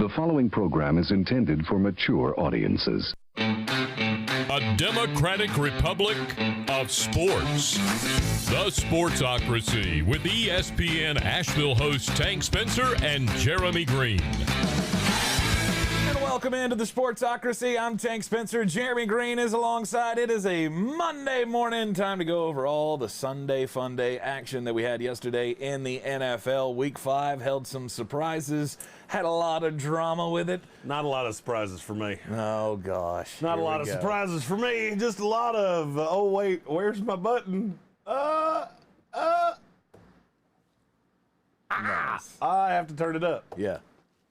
The following program is intended for mature audiences. A democratic republic of sports. The Sportsocracy with ESPN Asheville hosts Tank Spencer and Jeremy Greene. And welcome into the Sportsocracy. I'm Tank Spencer. Jeremy Greene is alongside. It is a Monday morning. Time to go over all the Sunday fun day action that we had yesterday in the NFL. Week 5 held some surprises. Had a lot of drama with it. Not a lot of surprises for me. Oh, gosh. Not a lot of surprises for me. Just a lot of, oh, wait, where's my button? Nice. I have to turn it up. Yeah.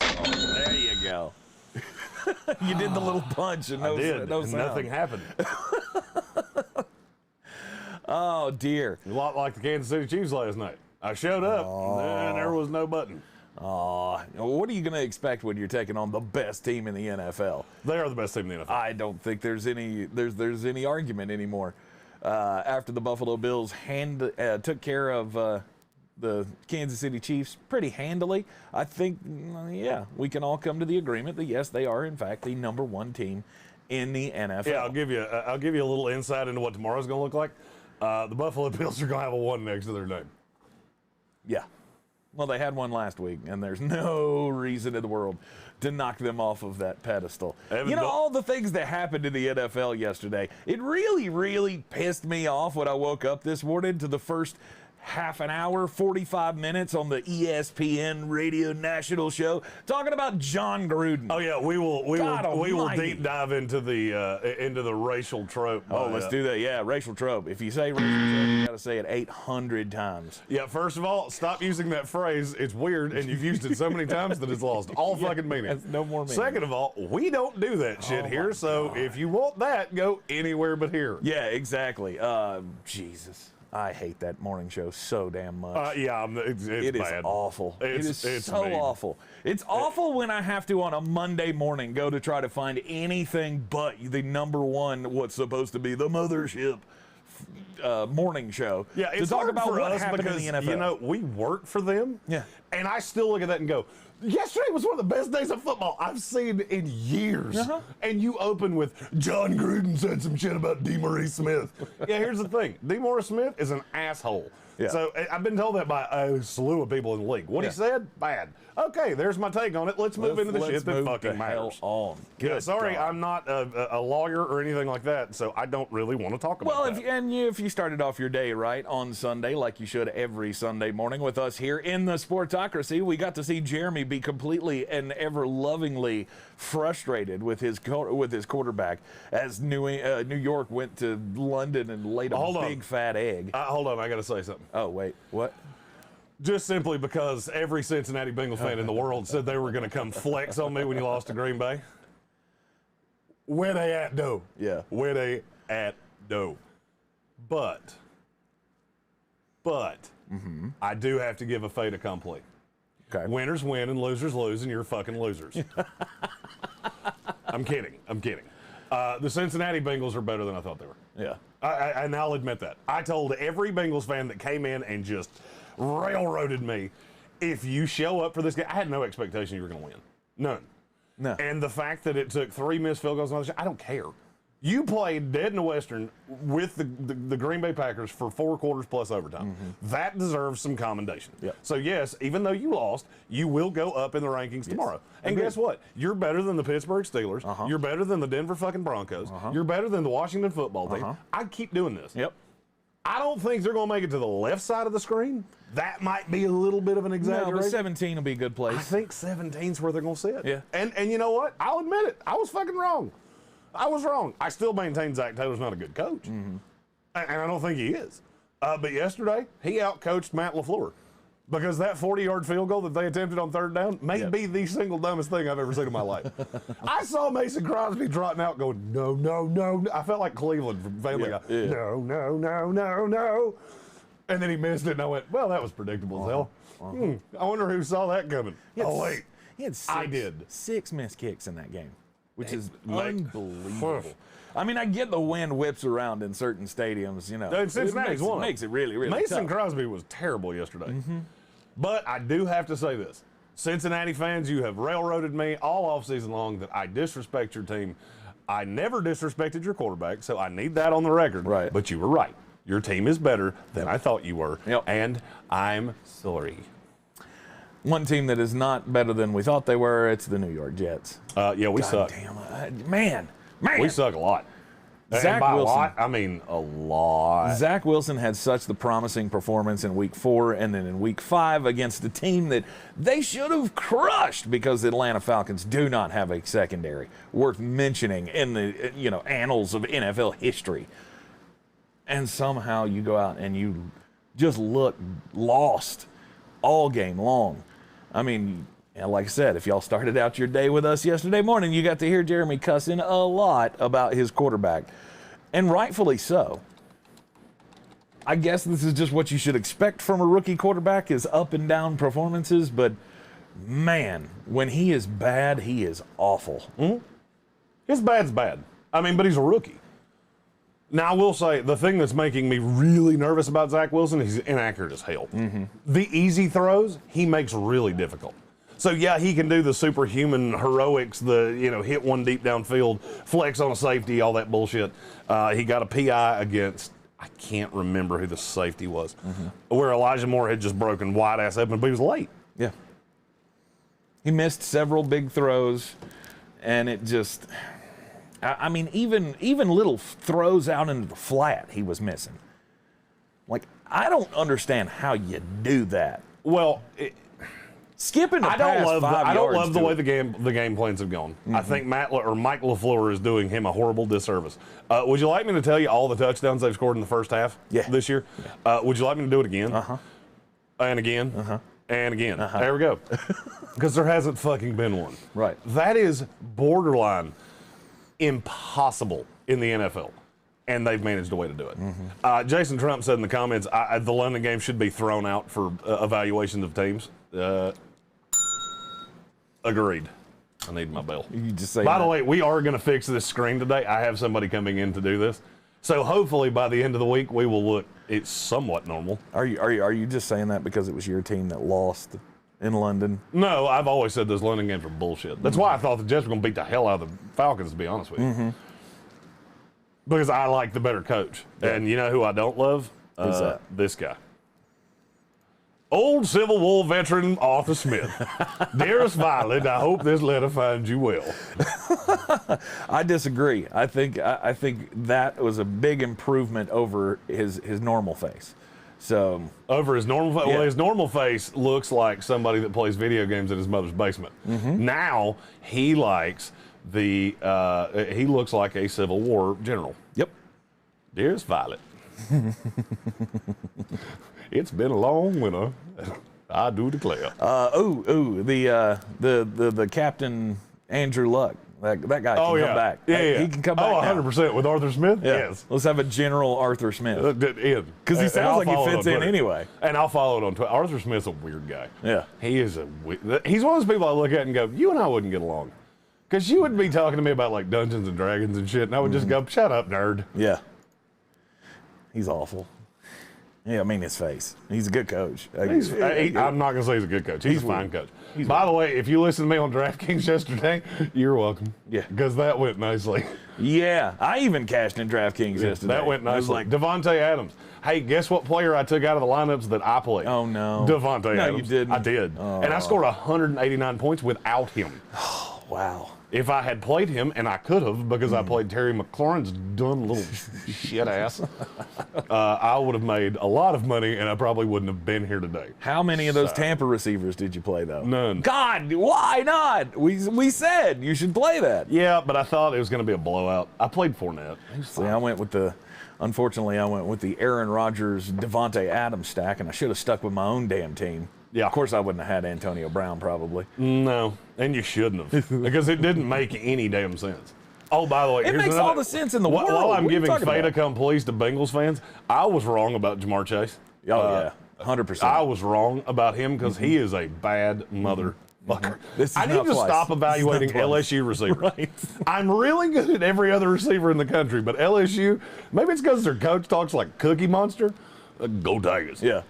Oh, there you go. You did the little punch and no sound. Nothing happened. Oh, dear. A lot like the Kansas City Chiefs last night. I showed up, and there was no button. What are you going to expect when you're taking on the best team in the NFL? They are the best team in the NFL. I don't think there's any argument anymore. After the Buffalo Bills took care of the Kansas City Chiefs pretty handily, I think, we can all come to the agreement that yes, they are in fact the number one team in the NFL. Yeah, I'll give you a little insight into what tomorrow's going to look like. The Buffalo Bills are going to have a 1 next to their name. Yeah. Well, they had one last week, and there's no reason in the world to knock them off of that pedestal. All the things that happened in the NFL yesterday, it really, really pissed me off when I woke up this morning to the first half an hour, 45 minutes on the ESPN Radio National Show, talking about John Gruden. Oh yeah, we will deep dive into the racial trope. Let's do that. Yeah, racial trope. If you say racial trope, you got to say it 800 times. Yeah. First of all, stop using that phrase. It's weird, and you've used it so many times that it's lost all fucking meaning. That's no more meaning. Second of all, we don't do that shit here. So if you want that, go anywhere but here. Yeah, exactly. Jesus. I hate that morning show so damn much. It's it bad. Is awful. It's so mean. awful. It's awful when I have to, on a Monday morning, go to try to find anything but the number one, what's supposed to be the mothership morning show. Yeah, to talk about what happened in the NFL. You know, we work for them. Yeah. And I still look at that and go, yesterday was one of the best days of football I've seen in years. Uh-huh. And you open with, John Gruden said some shit about Demolished Smith. Yeah, here's the thing. Demolished Smith is an asshole. Yeah. So I've been told that by a slew of people in the league. What he said, bad. Okay, there's my take on it. Let's move into the shit that fucking matters. Yeah, sorry, I'm not a lawyer or anything like that, so I don't really want to talk about that. If you started off your day right on Sunday, like you should every Sunday morning with us here in the Sportsocracy, we got to see Jeremy be completely and ever lovingly frustrated with his quarterback as New York went to London and laid a big fat egg. Hold on, I got to say something. Oh, wait, what? Just simply because every Cincinnati Bengals fan in the world said they were going to come flex on me when you lost to Green Bay. Where they at, though? Yeah. Where they at, though? But, I do have to give a fait accompli. Okay. Winners win and losers lose, and you're fucking losers. I'm kidding. The Cincinnati Bengals are better than I thought they were. Yeah. And I'll admit that. I told every Bengals fan that came in and just railroaded me, if you show up for this game, I had no expectation you were going to win. None. No. And the fact that it took 3 missed field goals on the shot, I don't care. You played dead in the Western with the Green Bay Packers for 4 quarters plus overtime. Mm-hmm. That deserves some commendation. Yep. So, yes, even though you lost, you will go up in the rankings tomorrow. And guess what? You're better than the Pittsburgh Steelers. Uh-huh. You're better than the Denver fucking Broncos. Uh-huh. You're better than the Washington football team. Uh-huh. I'd keep doing this. Yep. I don't think they're going to make it to the left side of the screen. That might be a little bit of an exaggeration. No, but 17 will be a good place. I think 17's where they're going to sit. Yeah. And you know what? I'll admit it. I was fucking wrong. I was wrong. I still maintain Zach Taylor's not a good coach. Mm-hmm. And I don't think he is. But yesterday, he outcoached Matt LaFleur. Because that 40-yard field goal that they attempted on third down may be the single dumbest thing I've ever seen in my life. I saw Mason Crosby trotting out going, no, no, no. I felt like Cleveland from Family Guy. Yeah. No, no, no, no, no. And then he missed it, and I went, well, that was predictable as hell. I wonder who saw that coming. Oh, wait. He had I did. 6 missed kicks in that game, which is unbelievable. I mean, I get the wind whips around in certain stadiums, you know. Cincinnati's one. Makes it really, really Mason tough. Crosby was terrible yesterday. Mm-hmm. But I do have to say this. Cincinnati fans, you have railroaded me all offseason long that I disrespect your team. I never disrespected your quarterback, so I need that on the record. Right. But you were right. Your team is better than I thought you were, and I'm sorry. One team that is not better than we thought they were, it's the New York Jets. Yeah, we suck. Damn it. Man. We suck a lot. Zach and by Wilson. a lot, I mean a lot. Zach Wilson had such the promising performance in Week 4 and then in Week 5 against a team that they should have crushed because the Atlanta Falcons do not have a secondary worth mentioning in the annals of NFL history. And somehow you go out and you just look lost all game long. I mean, like I said, if y'all started out your day with us yesterday morning, you got to hear Jeremy cussing a lot about his quarterback. And rightfully so. I guess this is just what you should expect from a rookie quarterback is up and down performances. But, man, when he is bad, he is awful. Mm-hmm. His bad's bad. I mean, but he's a rookie. Now, I will say, the thing that's making me really nervous about Zach Wilson is he's inaccurate as hell. Mm-hmm. The easy throws, he makes really difficult. So, yeah, he can do the superhuman heroics, hit one deep downfield, flex on a safety, all that bullshit. He got a PI against, I can't remember who the safety was, where Elijah Moore had just broken wide ass open, but he was late. Yeah. He missed several big throws, and it just, I mean, even little throws out into the flat he was missing. Like, I don't understand how you do that. Well, skipping I don't love the way the game plans have gone. Mm-hmm. I think Mike LaFleur is doing him a horrible disservice. Would you like me to tell you all the touchdowns they've scored in the first half this year? Yeah. Would you like me to do it again? And again? And again. There we go. Because there hasn't fucking been one. Right. That is borderline impossible in the NFL. And they've managed a way to do it. Jason Trump said in the comments, the London game should be thrown out for evaluations of teams. Agreed. I need my bell. You just say By the way, we are going to fix this screen today. I have somebody coming in to do this. So hopefully by the end of the week, we will look, it's somewhat normal. Are you just saying that because it was your team that lost in London? No, I've always said those London games are bullshit. That's why I thought the Jets were going to beat the hell out of the Falcons, to be honest with you. Because I like the better coach. Yeah. And you know who I don't love? Who's that? This guy. Old Civil War veteran Arthur Smith. Dearest Violet, I hope this letter finds you well. I disagree. I think that was a big improvement over his normal face. So over his normal face? Yeah. Well, his normal face looks like somebody that plays video games in his mother's basement. Now he likes he looks like a Civil War general. Yep. Dearest Violet. It's been a long winter. I do declare. The captain Andrew Luck. That guy can come back. Yeah. He can come back. 100% with Arthur Smith. Yeah. Yes. Let's have a General Arthur Smith. Because he sounds like he fits in anyway. And I'll follow it on Twitter. Arthur Smith's a weird guy. Yeah. He's one of those people I look at and go, you and I wouldn't get along. Because you would be talking to me about like Dungeons and Dragons and shit, and I would just go, shut up, nerd. Yeah. He's awful. Yeah, I mean his face. He's a good coach. I'm not going to say he's a good coach. He's a fine coach. By the way, if you listen to me on DraftKings yesterday, you're welcome. Yeah. Because that went nicely. Yeah. I even cashed in DraftKings yesterday. That went nicely. Like Devontae Adams. Hey, guess what player I took out of the lineups that I played? Oh, no. Devontae Adams. No, you didn't. I did. Oh. And I scored 189 points without him. Oh, wow. If I had played him, and I could have because I played Terry McLaurin's dumb little shit ass, I would have made a lot of money, and I probably wouldn't have been here today. How many of those Tampa receivers did you play, though? None. God, why not? We said you should play that. Yeah, but I thought it was going to be a blowout. I played Fournette. See, unfortunately, I went with the Aaron Rodgers, Devontae Adams stack, and I should have stuck with my own damn team. Yeah. Of course, I wouldn't have had Antonio Brown, probably. No, and you shouldn't have, because it didn't make any damn sense. Oh, by the way, it makes all the sense in the world. While I'm giving fait accomplis to Bengals fans, I was wrong about Jamar Chase. Oh, yeah, 100%. I was wrong about him because he is a bad motherfucker. I need to stop evaluating LSU receivers. Right. I'm really good at every other receiver in the country, but LSU, maybe it's because their coach talks like Cookie Monster. Go Tigers. Yeah.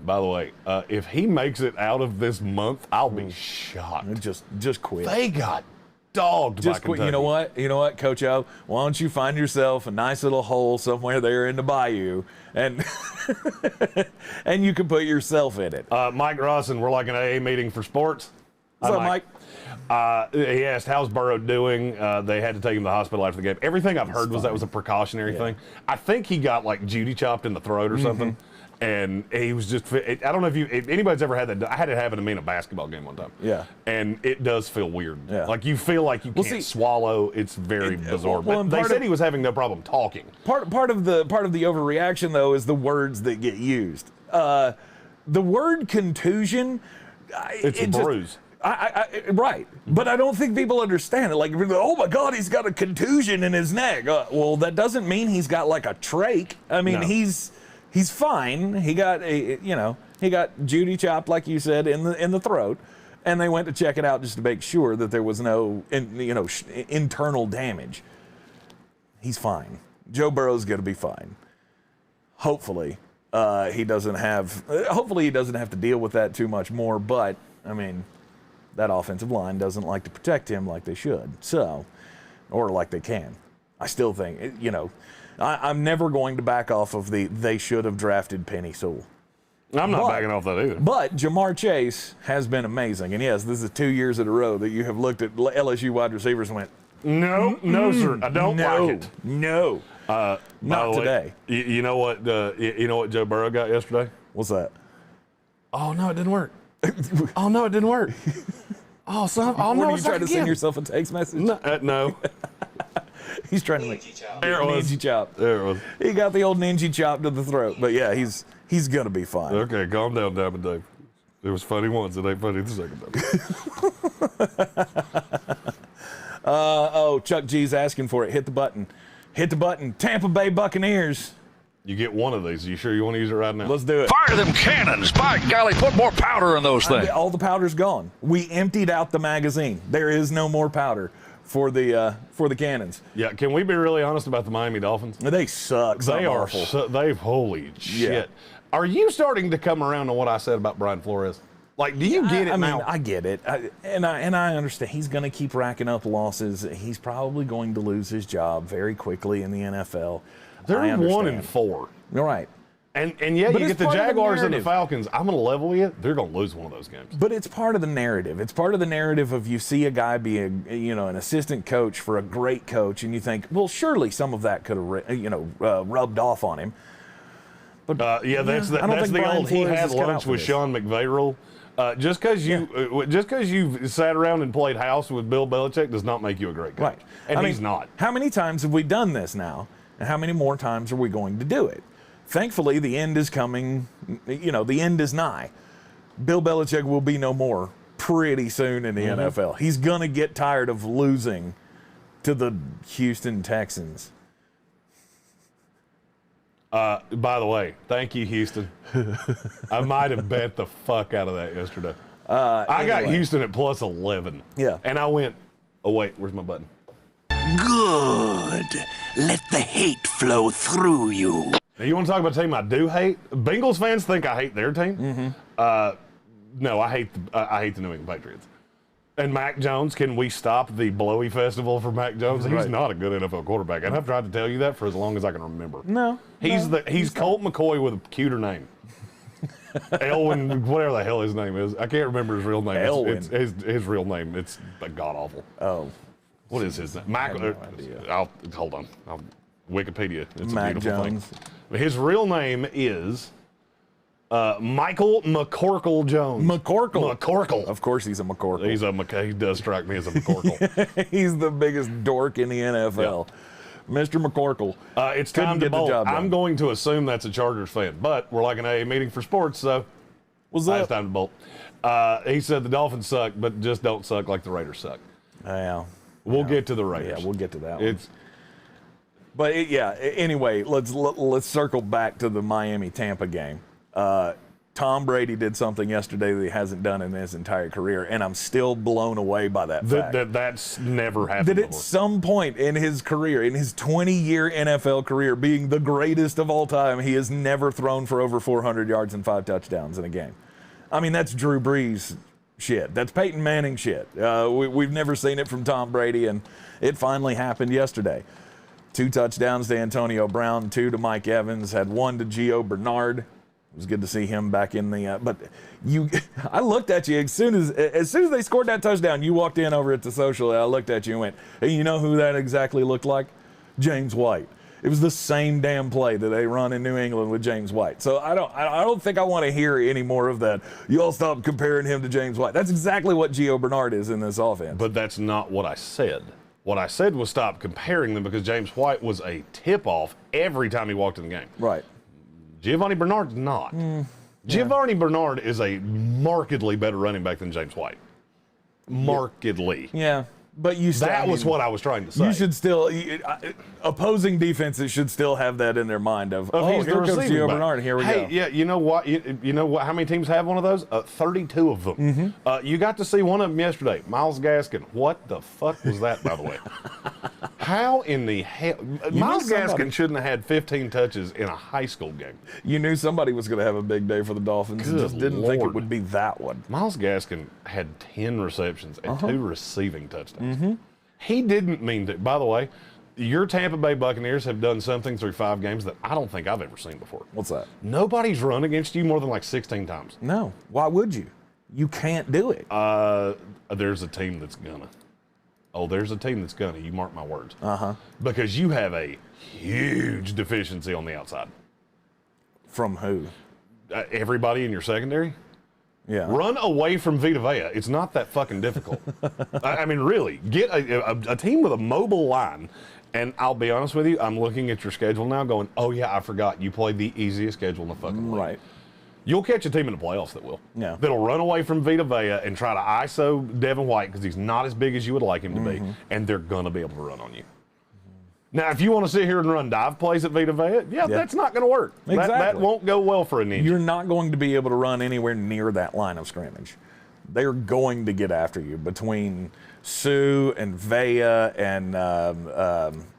by the way, if he makes it out of this month, I'll be shocked. Just quit. They got dogged Just by quit. Kentucky. You know what, Coach O? Why don't you find yourself a nice little hole somewhere there in the bayou, and and you can put yourself in it. Mike Rawson, we're like an AA meeting for sports. What's up, Mike? He asked, how's Burrow doing? They had to take him to the hospital after the game. Everything I've heard was that was a precautionary thing. I think he got like Judy chopped in the throat or something. And he was just, I don't know if anybody's ever had that. I had it happen to me in a basketball game one time. Yeah. And it does feel weird. Yeah. Like you feel like you can't swallow. It's very bizarre. Well, but they said he was having no problem talking. Part of the overreaction, though, is the words that get used. The word contusion. It's a bruise. Right. But I don't think people understand it. Like, oh my God, he's got a contusion in his neck. Well, that doesn't mean he's got like a trach. I mean, he's fine. He got he got Judy chopped, like you said, in the throat, and they went to check it out just to make sure that there was no internal damage. He's fine. Joe Burrow's going to be fine. Hopefully, he doesn't have to deal with that too much more. But I mean, that offensive line doesn't like to protect him like they should, or like they can. I still think, I'm never going to back off of they should have drafted Penny Sewell. I'm not backing off that either. But Jamar Chase has been amazing. And yes, this is 2 years in a row that you have looked at LSU wide receivers and went, no, sir, I don't like it. No, not today. You know what Joe Burrow got yesterday? What's that? Oh, no, it didn't work. Oh, no, it didn't work. Oh, son. Oh, no, Were you trying to send yourself a text message? No. He's trying to make There it was. Ninja chop. There it was. He got the old ninja chop to the throat. But yeah, he's gonna be fine. Okay, calm down, Diamond Dave. It was funny once, it ain't funny the second time. Chuck G's asking for it. Hit the button. Hit the button. Tampa Bay Buccaneers. You get one of these. Are you sure you want to use it right now? Let's do it. Fire them cannons. By golly, put more powder in those things. All the powder's gone. We emptied out the magazine. There is no more powder for the cannons. Yeah, can we be really honest about the Miami Dolphins? They suck. They are awful. holy shit. Are you starting to come around to what I said about Brian Flores? Like, do you get it now? I mean, I get it. And I understand. He's going to keep racking up losses. He's probably going to lose his job very quickly in the NFL. They're 1-4. You're right. And yet you get the Jaguars and the Falcons. I'm going to level you. They're going to lose one of those games. But it's part of the narrative. It's part of the narrative of you see a guy be an assistant coach for a great coach, and you think, well, surely some of that could have rubbed off on him. But that's the old he had lunch with Sean McVay rule. Just because you've sat around and played house with Bill Belichick does not make you a great coach. Right. And he's not. How many times have we done this now? And how many more times are we going to do it? Thankfully, the end is coming. The end is nigh. Bill Belichick will be no more pretty soon in the NFL. He's going to get tired of losing to the Houston Texans. By the way, thank you, Houston. I might have bet the fuck out of that yesterday. I got Houston at plus 11. Yeah. And I went, oh, wait, where's my button? Good. Let the hate flow through you. Now, you want to talk about a team I do hate? Bengals fans think I hate their team. No, I hate the New England Patriots. And Mac Jones, can we stop the blowy festival for Mac Jones? He's not a good NFL quarterback, and I've tried to tell you that for as long as I can remember. He's Colt McCoy with a cuter name. Elwin, whatever the hell his name is. I can't remember his real name. It's his real name. It's god awful. Oh. What is his name? Hold on. Wikipedia. It's Mac a beautiful Jones. thing. His real name is Michael McCorkle Jones. McCorkle. Of course he's a McCorkle. He does strike me as a McCorkle. He's the biggest dork in the NFL. Yeah. Mr. McCorkle. It's time to bolt. I'm going to assume that's a Chargers fan, but we're like an AA meeting for sports, so what's that? It's time to bolt. He said the Dolphins suck, but just don't suck like the Raiders suck. Yeah. We'll get to the Raiders. Yeah, we'll get to that one. Anyway, let's circle back to the Miami-Tampa game. Tom Brady did something yesterday that he hasn't done in his entire career, and I'm still blown away by that fact. That's never happened That before. at some point in his career, in his 20-year NFL career, being the greatest of all time, he has never thrown for over 400 yards and 5 touchdowns in a game. I mean, that's Drew Brees shit. That's Peyton Manning shit. We've never seen it from Tom Brady, and it finally happened yesterday. 2 touchdowns to Antonio Brown, 2 to Mike Evans, had 1 to Gio Bernard. It was good to see him back in the. But I looked at you as soon as they scored that touchdown. You walked in over at the social, and I looked at you and went, "Hey, you know who that exactly looked like? James White." It was the same damn play that they run in New England with James White. So I don't think I want to hear any more of that. You all stop comparing him to James White. That's exactly what Gio Bernard is in this offense. But that's not what I said. What I said was stop comparing them because James White was a tip-off every time he walked in the game. Right. Giovanni Bernard's not. Giovanni Bernard is a markedly better running back than James White. Markedly. Yeah. But that was what I was trying to say. You should still, opposing defenses should still have that in their mind of he's here comes Gio Bernard, here we go. Hey, yeah, you know what? You know what? How many teams have one of those? 32 of them. You got to see one of them yesterday. Myles Gaskin. What the fuck was that, by the way? How in the hell? Myles Gaskin shouldn't have had 15 touches in a high school game. You knew somebody was going to have a big day for the Dolphins. Good just didn't think it Lord. would be that one. Myles Gaskin had 10 receptions and 2 receiving touchdowns. He didn't mean to. By the way, your Tampa Bay Buccaneers have done something through 5 games that I don't think I've ever seen before. What's that? Nobody's run against you more than like 16 times. No. Why would you? You can't do it. There's a team that's gonna. Oh, there's a team that's gonna. You mark my words. Uh-huh. Because you have a huge deficiency on the outside. From who? Everybody in your secondary. Yeah. Run away from Vita Vea. It's not that fucking difficult. I mean, really, get a team with a mobile line. And I'll be honest with you, I'm looking at your schedule now going, oh, yeah, I forgot. You played the easiest schedule in the fucking league. Right. You'll catch a team in the playoffs that will. Yeah. That'll run away from Vita Vea and try to ISO Devin White because he's not as big as you would like him to be. And they're going to be able to run on you. Now, if you want to sit here and run dive plays at Vita Vea, that's not going to work. Exactly. That won't go well for a ninja. You're not going to be able to run anywhere near that line of scrimmage. They're going to get after you between Sue and Vea and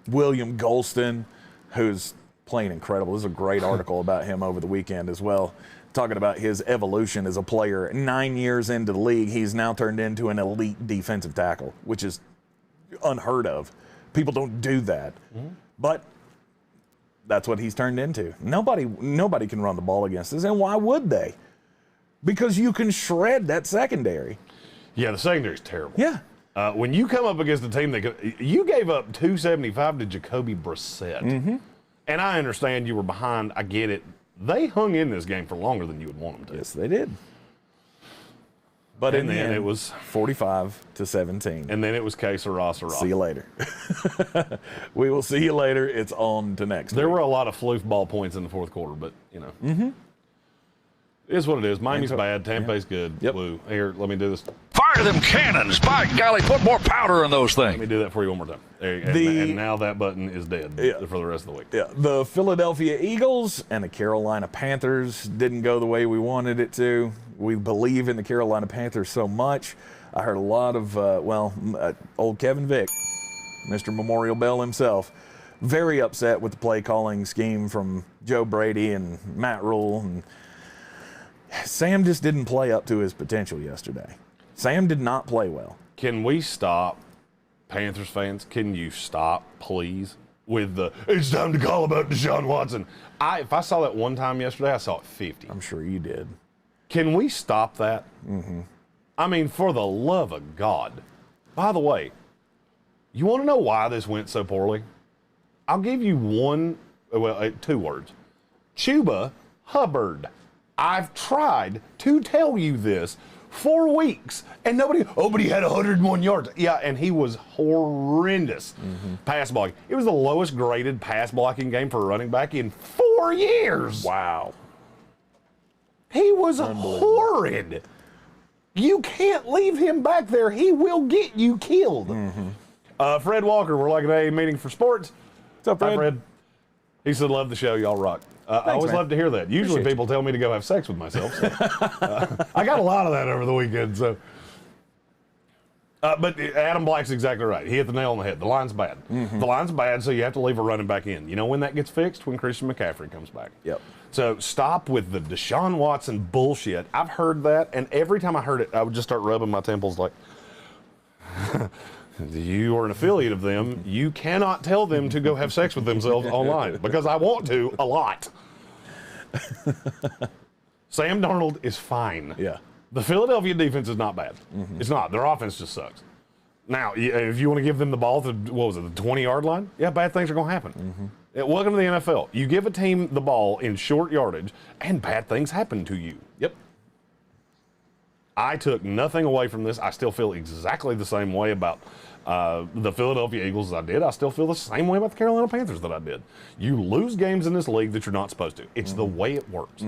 William Golston, who's playing incredible. There's a great article about him over the weekend as well, talking about his evolution as a player. 9 years into the league, he's now turned into an elite defensive tackle, which is unheard of. People don't do that. But that's what he's turned into. Nobody can run the ball against us, and why would they? Because you can shred that secondary. Yeah, the secondary's terrible. Yeah. When you come up against a team you gave up 275 to Jacoby Brissett. And I understand you were behind. I get it. They hung in this game for longer than you would want them to. Yes, they did. But in the end, it was 45-17. And then it was que sera, sera. See you later. We will see you later. It's on to next. There were a lot of floof ball points in the fourth quarter, but, you know. It is what it is. Miami's bad. Tampa's good. Yep. Woo. Here, let me do this. Fire them cannons. By golly, put more powder in those Let me things. do that for you one more time. There you go. And now that button is dead for the rest of the week. Yeah, the Philadelphia Eagles and the Carolina Panthers didn't go the way we wanted it to. We believe in the Carolina Panthers so much. I heard a lot of, old Kevin Vick, Mr. Memorial Bell himself, very upset with the play calling scheme from Joe Brady and Matt Rule. And Sam just didn't play up to his potential yesterday. Sam did not play well. Can we stop, Panthers fans? Can you stop, please, with the it's time to call about Deshaun Watson? If I saw that one time yesterday, I saw it 50. I'm sure you did. Can we stop that? I mean, for the love of God. By the way, you want to know why this went so poorly? I'll give you 2 words. Chuba Hubbard. I've tried to tell you this for weeks, and but he had 101 yards. Yeah, and he was horrendous pass blocking. It was the lowest graded pass blocking game for a running back in 4 years. Wow. He was horrid. You can't leave him back there. He will get you killed. Fred Walker, we're like at a meeting for sports. What's up, Fred? Hi, Fred. He said, love the show. Y'all rock. I always love to hear that. Usually people tell me to go have sex with myself. So, I got a lot of that over the weekend. So, but Adam Black's exactly right. He hit the nail on the head. The line's bad. The line's bad, so you have to leave a running back in. You know when that gets fixed? When Christian McCaffrey comes back. Yep. So stop with the Deshaun Watson bullshit. I've heard that, and every time I heard it, I would just start rubbing my temples like, you are an affiliate of them. You cannot tell them to go have sex with themselves online, because I want to a lot. Sam Darnold is fine. Yeah. The Philadelphia defense is not bad. It's not. Their offense just sucks. Now, if you want to give them the ball to, the 20-yard line? Yeah, bad things are going to happen. Welcome to the NFL. You give a team the ball in short yardage, and bad things happen to you. Yep. I took nothing away from this. I still feel exactly the same way about the Philadelphia Eagles as I did. I still feel the same way about the Carolina Panthers that I did. You lose games in this league that you're not supposed to. It's the way it works.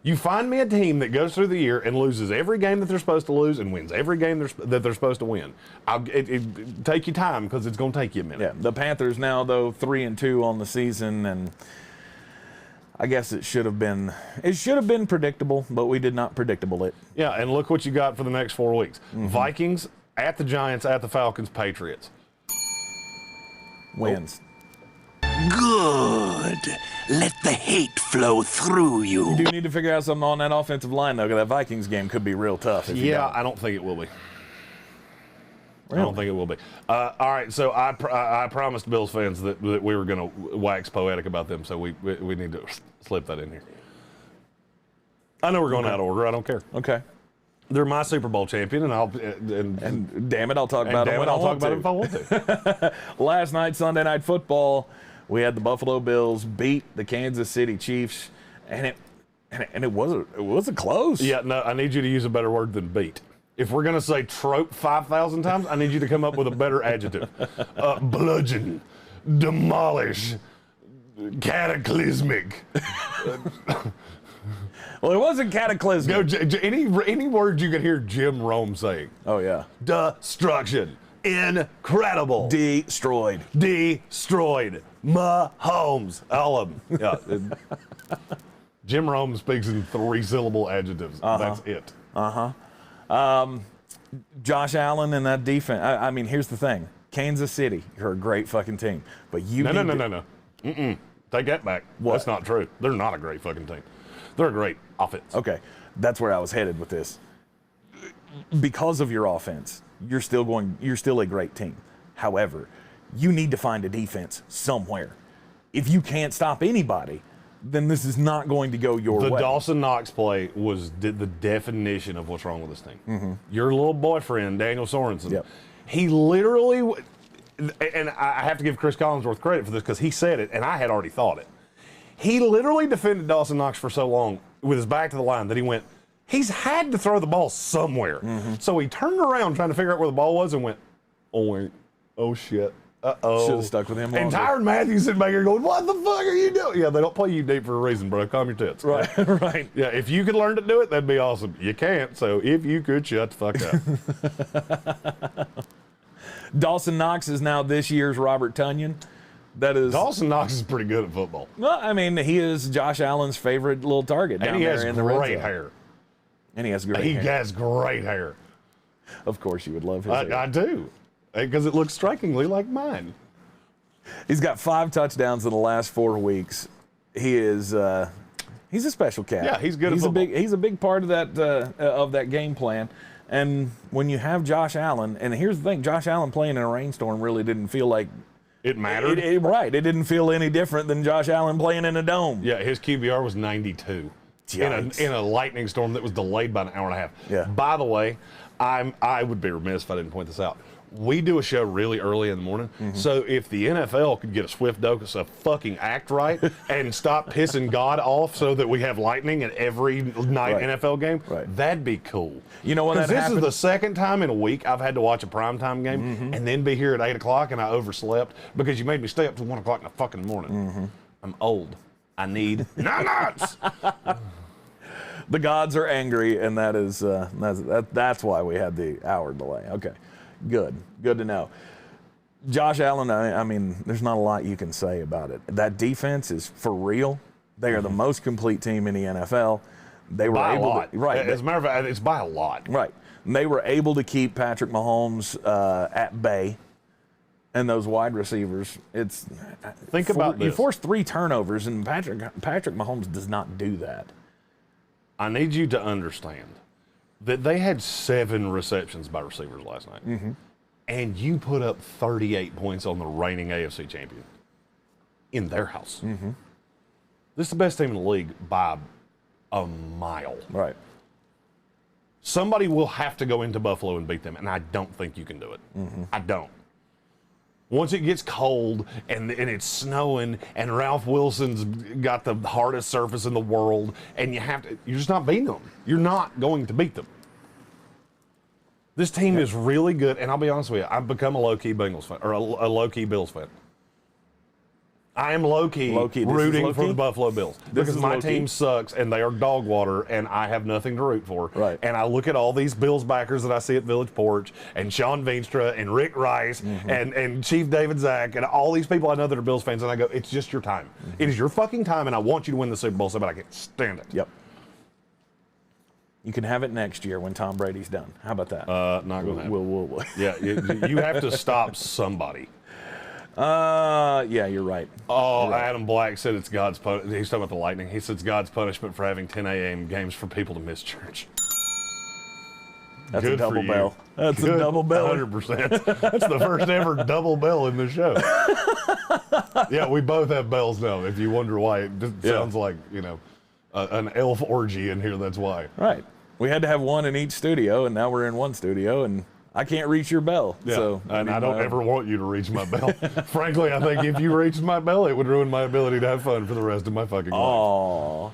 You find me a team that goes through the year and loses every game that they're supposed to lose and wins every game that they're supposed to win. It take you time, because it's going to take you a minute. Yeah, the Panthers now, though, 3-2 on the season, and I guess it should have been predictable, but we did not predictable it. Yeah, and look what you got for the next 4 weeks. Vikings, at the Giants, at the Falcons, Patriots. Wins. Good. Let the hate flow through you. You do need to figure out something on that offensive line, though, because that Vikings game could be real tough. Yeah, I don't think it will be. Really? I don't think it will be. All right, so I promised Bills fans that we were going to wax poetic about them, so we need to slip that in here. I know we're going out of order. I don't care. Okay. They're my Super Bowl champion, and damn it, I'll talk about it when I want to. If I want to. Last night, Sunday Night Football, we had the Buffalo Bills beat the Kansas City Chiefs, and it wasn't close. Yeah, no, I need you to use a better word than beat. If we're gonna say trope 5,000 times, I need you to come up with a better adjective. Bludgeon, demolish, cataclysmic. Well, it wasn't cataclysmic. Any word you could hear Jim Rome saying. Oh, yeah. Destruction. Incredible. Destroyed. Mahomes. All of them. Yeah. Jim Rome speaks in 3-syllable adjectives. That's it. Josh Allen and that defense. I mean, here's the thing. Kansas City, you're a great fucking team. But No. Take that back. What? That's not true. They're not a great fucking team. They're a great offense. Okay, that's where I was headed with this. Because of your offense, you're still a great team. However, you need to find a defense somewhere. If you can't stop anybody, then this is not going to go your way. The Dawson Knox play was the definition of what's wrong with this team. Your little boyfriend, Daniel Sorensen, he literally, and I have to give Chris Collinsworth credit for this because he said it, and I had already thought it. He literally defended Dawson Knox for so long with his back to the line that he went, he's had to throw the ball somewhere. So he turned around trying to figure out where the ball was and went, oh, wait, oh, shit. Uh-oh. Should have stuck with him longer. And Tyrann Mathieu sitting back here going, what the fuck are you doing? Yeah, they don't play you deep for a reason, bro. Calm your tits. Right, right. Yeah, if you could learn to do it, that'd be awesome. You can't, so if you could, shut the fuck up. Dawson Knox is now this year's Robert Tonyan. That is Dawson Knox is pretty good at football. Well, I mean, he is Josh Allen's favorite little target down there in the red zone. And he has great hair. And he has great hair. He has great hair. Of course you would love his hair. I do. Because it looks strikingly like mine. He's got 5 touchdowns in the last 4 weeks. He is he's a special cat. Yeah, he's good at football. He's a big part of that game plan. And when you have Josh Allen, and here's the thing, Josh Allen playing in a rainstorm really didn't feel like it mattered. Right. It didn't feel any different than Josh Allen playing in a dome. Yeah, his QBR was 92. In a lightning storm that was delayed by an hour and a half. Yeah. By the way, I would be remiss if I didn't point this out. We do a show really early in the morning, so if the NFL could get a swift dose of fucking act right and stop pissing God off so that we have lightning in every night NFL game, that'd be cool. You know when that this happened? is the second time in a week I've had to watch a primetime game and then be here at 8 o'clock and I overslept because you made me stay up till 1 o'clock in the fucking morning. I'm old. I need nuts. The gods are angry, and that's why we had the hour delay. Okay, good to know. Josh Allen, I mean, there's not a lot you can say about it. That defense is for real. They are the most complete team in the NFL. They were by able a lot. to, right? As a matter of fact, it's by a lot. Right. And they were able to keep Patrick Mahomes at bay, and those wide receivers. Think about this. You force 3 turnovers, and Patrick Mahomes does not do that. I need you to understand that they had 7 receptions by receivers last night, and you put up 38 points on the reigning AFC champion in their house. This is the best team in the league by a mile. Right. Somebody will have to go into Buffalo and beat them, and I don't think you can do it. I don't. Once it gets cold and it's snowing and Ralph Wilson's got the hardest surface in the world, and you're just not beating them. You're not going to beat them. This team is really good, and I'll be honest with you, I've become a low-key Bengals fan, or a low-key Bills fan. I am low-key rooting for the Buffalo Bills because my team sucks and they are dog water and I have nothing to root for. Right. And I look at all these Bills backers that I see at Village Porch and Sean Veenstra and Rick Rice and Chief David Zach and all these people I know that are Bills fans, and I go, it's just your time. It is your fucking time, and I want you to win the Super Bowl so bad I can't stand it. Yep. You can have it next year when Tom Brady's done. How about that? Not going to happen. We'll. Yeah, you have to stop somebody. Yeah, you're right. Oh, You're right. Adam Black said it's God's punishment. He's talking about the Lightning. He said it's God's punishment for having 10 a.m. games for people to miss church. That's Good a double for you. bell. That's Good. a double bell. 100%. That's the first ever double bell in the show. Yeah, we both have bells now. If you wonder why, it just sounds like, an elf orgy in here. That's why. Right. We had to have one in each studio, and now we're in one studio, and I can't reach your bell. Yeah, So, and I don't ever want you to reach my bell. Frankly, I think if you reached my bell, it would ruin my ability to have fun for the rest of my fucking life. Oh.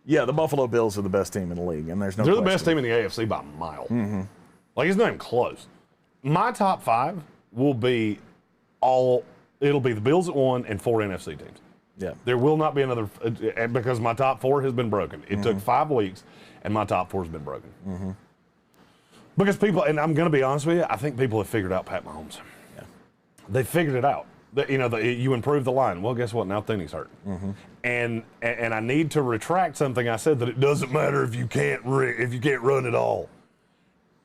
Yeah, the Buffalo Bills are the best team in the league, and there's no They're question. the best team in the AFC by a mile. Like, it's not even close. My top 5 will be it'll be the Bills at 1 and 4 NFC teams. Yeah. There will not be another, because my top 4 has been broken. It took 5 weeks, and my top 4 has been broken. Because people, and I'm going to be honest with you, I think people have figured out Pat Mahomes. Yeah. They figured it out. You improve the line. Well, guess what? Now Thinney's hurt. And I need to retract something I said, that it doesn't matter if you can't run at all.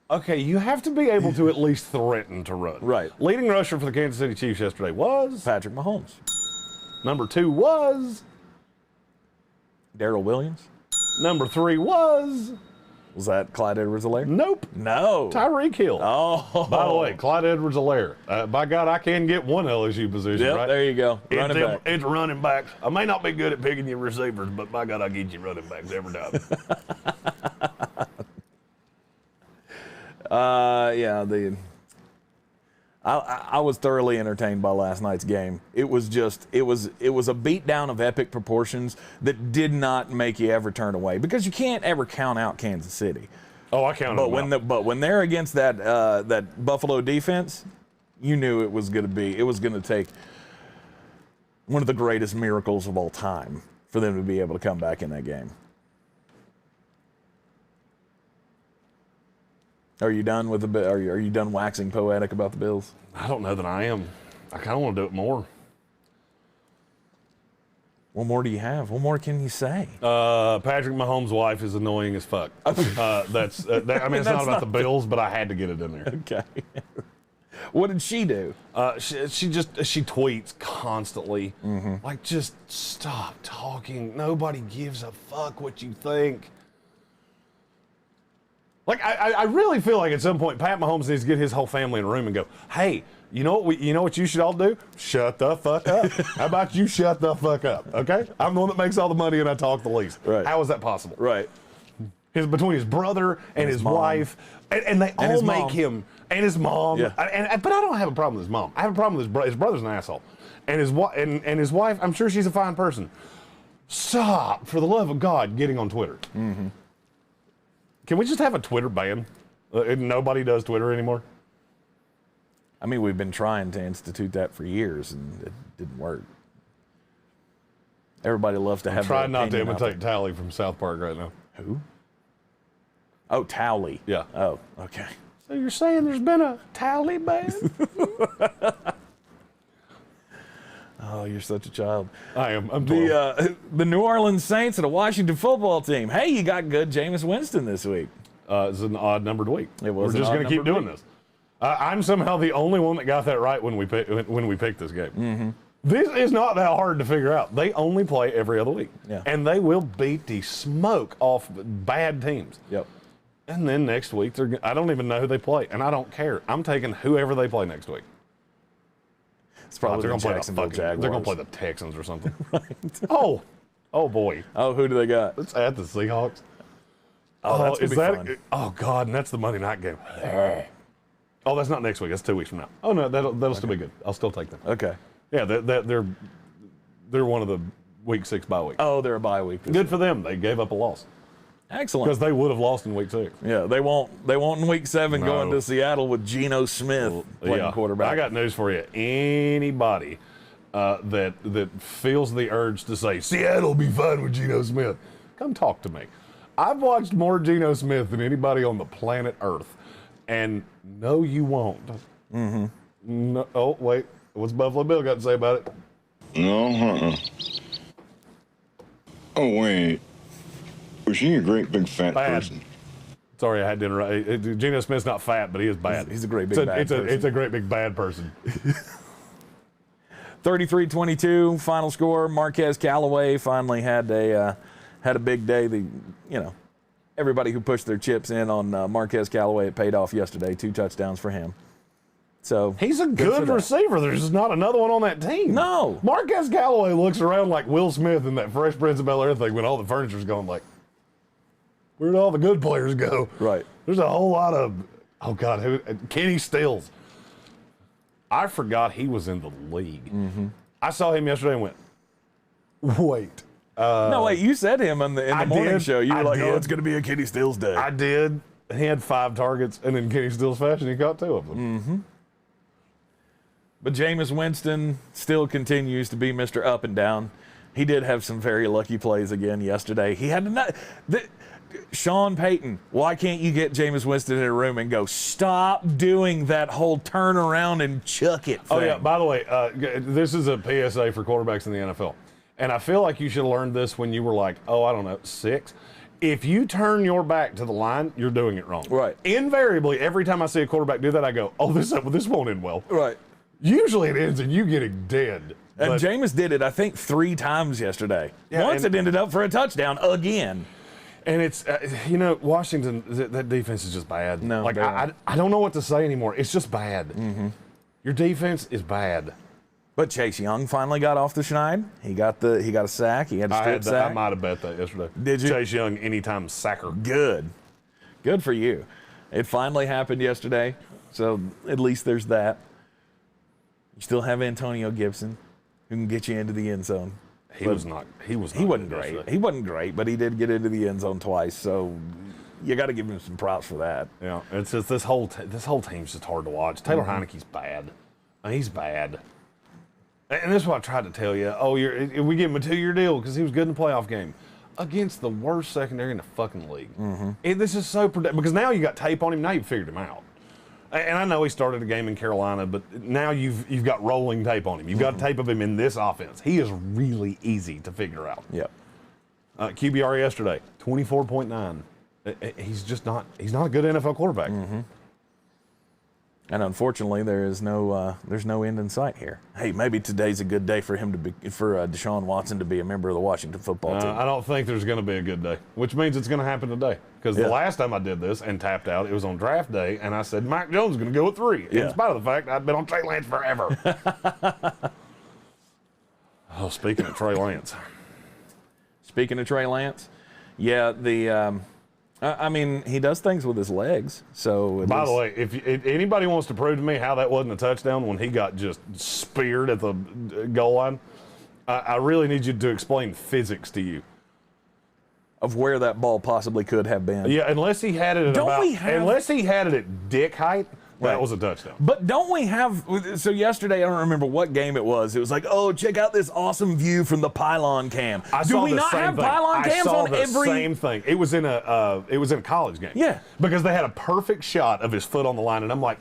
Okay, you have to be able to at least threaten to run. Right. Leading rusher for the Kansas City Chiefs yesterday was Patrick Mahomes. Number 2 was Darrell Williams. Number 3 was Was that Clyde Edwards-Helaire? nope. No. Tyreek Hill. Oh. By the way, Clyde Edwards-Helaire. By God, I can get one LSU position, Yep, right? there you go. Running back. It's running backs. I may not be good at picking your receivers, but by God, I'll get you running backs every time. I was thoroughly entertained by last night's game. It was a beatdown of epic proportions that did not make you ever turn away, because you can't ever count out Kansas City. Oh, I counted them out. But when they're against that Buffalo defense, you knew it was going to take one of the greatest miracles of all time for them to be able to come back in that game. Are you done with are you done waxing poetic about the Bills? I don't know that I am. I kind of want to do it more. What more do you have? What more can you say? Patrick Mahomes' wife is annoying as fuck. I mean, it's not about the Bills, but I had to get it in there. Okay. What did she do? She tweets constantly. Like, just stop talking. Nobody gives a fuck what you think. Like, I really feel like at some point Pat Mahomes needs to get his whole family in a room and go, hey, you know what you should all do? Shut the fuck up. How about you shut the fuck up, okay? I'm the one that makes all the money and I talk the least. Right. How is that possible? Right. Between his brother and his wife, and they all make him, and his mom. Yeah. But I don't have a problem with his mom. I have a problem with his brother. His brother's an asshole. And his wife, I'm sure she's a fine person. Stop, for the love of God, getting on Twitter. Can we just have a Twitter ban? Nobody does Twitter anymore. I mean, we've been trying to institute that for years, and it didn't work. Everybody loves to have. Try not to imitate Tally from South Park right now. Who? Oh, Towley. Yeah. Oh, okay. So you're saying there's been a Tally ban? Oh, you're such a child. I am. I'm 12. The New Orleans Saints and the Washington football team. Hey, you got good Jameis Winston this week. It's an odd-numbered week. We're just going to keep doing this. I'm somehow the only one that got that right when we picked this game. Mm-hmm. This is not that hard to figure out. They only play every other week. Yeah. And they will beat the smoke off bad teams. Yep. And then next week, I don't even know who they play, and I don't care. I'm taking whoever they play next week. It's probably the Jacksonville Jaguars. They're going to play the Texans or something. Right. Oh boy. Oh, who do they got? It's at the Seahawks. Oh, that's going to be fun. Oh, God, and that's the Monday night game. Oh, that's not next week. That's 2 weeks from now. Oh, no, that'll still be good. I'll still take them. Okay. Yeah, they're one of the week 6 bye weeks. Oh, they're a bye week. Good for them. They gave up a loss. Excellent. Because they would have lost in week 6. Yeah, they won't in week 7 going to Seattle with Geno Smith playing quarterback. I got news for you. Anybody that feels the urge to say, Seattle will be fine with Geno Smith, come talk to me. I've watched more Geno Smith than anybody on the planet Earth. And no, you won't. Mm-hmm. No, oh, wait. What's Buffalo Bill got to say about it? No, Oh, wait. Was she a great big fat person? Sorry, I had to interrupt. Geno Smith's not fat, but he is bad. He's a great big bad person. It's a great big bad person. 33-22 final score. Marquez Callaway finally had a big day. Everybody who pushed their chips in on Marquez Callaway, it paid off yesterday. 2 touchdowns for him. So he's a good receiver. There's just not another one on that team. No. Marquez Callaway looks around like Will Smith in that Fresh Prince of Bel-Air thing when all the furniture's going like, where'd all the good players go? Right. There's a whole lot of, Kenny Stills. I forgot he was in the league. Mm-hmm. I saw him yesterday and went, wait. No, wait, you said him in the morning show. You were like, did. it's going to be a Kenny Stills day. I did. He had 5 targets, and in Kenny Stills fashion, he caught 2 of them. Mm-hmm. But Jameis Winston still continues to be Mr. Up and Down. He did have some very lucky plays again yesterday. He had Sean Payton, why can't you get Jameis Winston in a room and go, stop doing that whole turn around and chuck it thing? Oh, yeah, by the way, this is a PSA for quarterbacks in the NFL. And I feel like you should have learned this when you were like, 6. If you turn your back to the line, you're doing it wrong. Right. Invariably, every time I see a quarterback do that, I go, this won't end well. Right. Usually it ends in you getting dead. And Jameis did it, I think, 3 times yesterday. Yeah, Once it ended up for a touchdown again. And it's, Washington, that defense is just bad. No, I don't know what to say anymore. It's just bad. Mm-hmm. Your defense is bad. But Chase Young finally got off the schneid. He got a sack. He had a strip sack. I might have bet that yesterday. Did you? Chase Young, anytime sacker. Good for you. It finally happened yesterday, so at least there's that. You still have Antonio Gibson, who can get you into the end zone. He wasn't great. Yesterday. He wasn't great, but he did get into the end zone twice. So you got to give him some props for that. Yeah, it's just this whole team's just hard to watch. Taylor Heineke's bad. He's bad. And this is what I tried to tell you. We give him a 2-year deal because he was good in the playoff game against the worst secondary in the fucking league. Mm-hmm. This is so because now you got tape on him. Now you've figured him out. And I know he started a game in Carolina, but now you've got rolling tape on him. You've got tape of him in this offense. He is really easy to figure out. Yep. QBR yesterday, 24.9. He's not a good NFL quarterback. Mm-hmm. And unfortunately, there's no end in sight here. Hey, maybe today's a good day for Deshaun Watson to be a member of the Washington football team. I don't think there's going to be a good day, which means it's going to happen today. Because the last time I did this and tapped out, it was on draft day, and I said Mike Jones is going to go with 3, in spite of the fact I'd been on Trey Lance forever. Speaking of Trey Lance. Yeah, he does things with his legs. So by the way, if anybody wants to prove to me how that wasn't a touchdown when he got just speared at the goal line, I really need you to explain physics to you. Of where that ball possibly could have been. Yeah, unless he had it at dick height, that was a touchdown. But don't we have – so yesterday, I don't remember what game it was. It was like, check out this awesome view from the pylon cam. Do we not have pylon cams on every – I saw the same thing. It was in a college game. Yeah. Because they had a perfect shot of his foot on the line, and I'm like,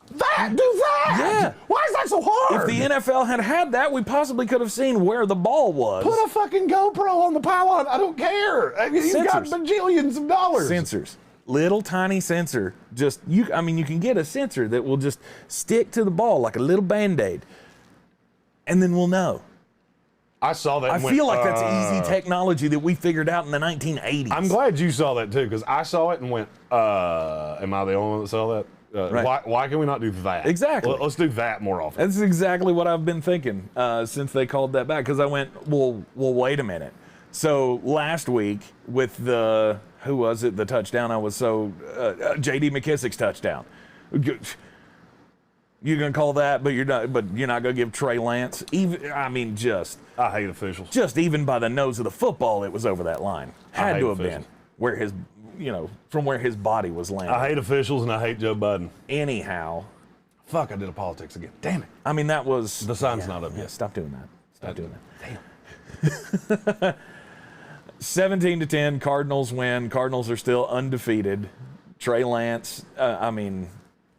Do that! Yeah. Why is that so hard? If the NFL had that, we possibly could have seen where the ball was. Put a fucking GoPro on the pylon. I don't care. I mean, he's got bajillions of dollars. Sensors. Little tiny sensor. You can get a sensor that will just stick to the ball like a little Band-Aid. And then we'll know. I saw that. I feel like that's easy technology that we figured out in the 1980s. I'm glad you saw that too, because I saw it and went, am I the only one that saw that? Right. Why can we not do that? Exactly. Let's do that more often. That's exactly what I've been thinking since they called that back, because I went, well, wait a minute. So last week with the touchdown, J.D. McKissick's touchdown. You're gonna call that, but you're not gonna give Trey Lance. I hate officials. Just even by the nose of the football, it was over that line. Had to have been from where his body was landing. I hate officials and I hate Joe Biden. Anyhow, fuck, I did a politics again. Damn it. I mean, that was the sun's not up yet. Stop doing that. Stop doing that. Damn. 17-10, Cardinals win. Cardinals are still undefeated. Trey Lance,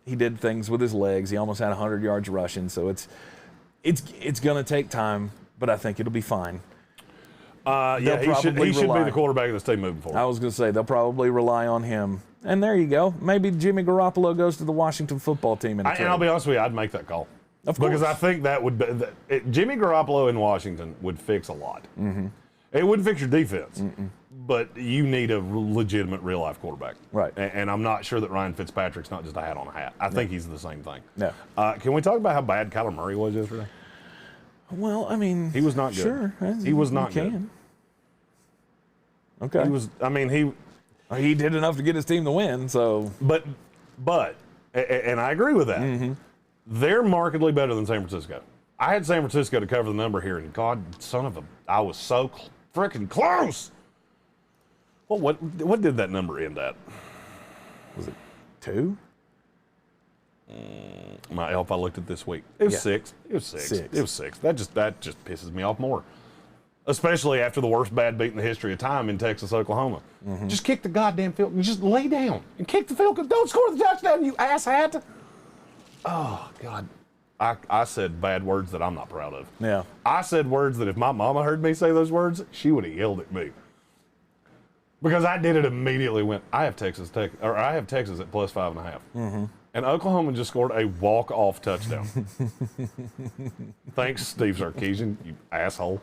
he did things with his legs. He almost had 100 yards rushing, so it's going to take time, but I think it'll be fine. He should be the quarterback of this team moving forward. I was going to say, they'll probably rely on him. And there you go. Maybe Jimmy Garoppolo goes to the Washington football team. And I'll be honest with you, I'd make that call. Of course. Because I think that would be, Jimmy Garoppolo in Washington would fix a lot. Mm-hmm. It wouldn't fix your defense, but you need a legitimate real-life quarterback. Right. And I'm not sure that Ryan Fitzpatrick's not just a hat on a hat. I think he's the same thing. Yeah. Can we talk about how bad Kyler Murray was yesterday? Well, he was not good. Sure. He was not good. Okay. He did enough to get his team to win, so. But, and I agree with that. Mm-hmm. They're markedly better than San Francisco. I had San Francisco to cover the number here, and I was so freaking close. Well, what did that number end at? Was it 2? My help, I looked at this week. It was 6. It was 6. It was 6. That just pisses me off more. Especially after the worst bad beat in the history of time in Texas, Oklahoma. Mm-hmm. Just kick the goddamn field goal. Just lay down and kick the field goal. Don't score the touchdown, you asshat. Oh, God. I said bad words that I'm not proud of. Yeah. I said words that if my mama heard me say those words, she would have yelled at me. Because I did it immediately. I have Texas at +5.5. Mm-hmm. And Oklahoma just scored a walk-off touchdown. Thanks, Steve Sarkisian, you asshole.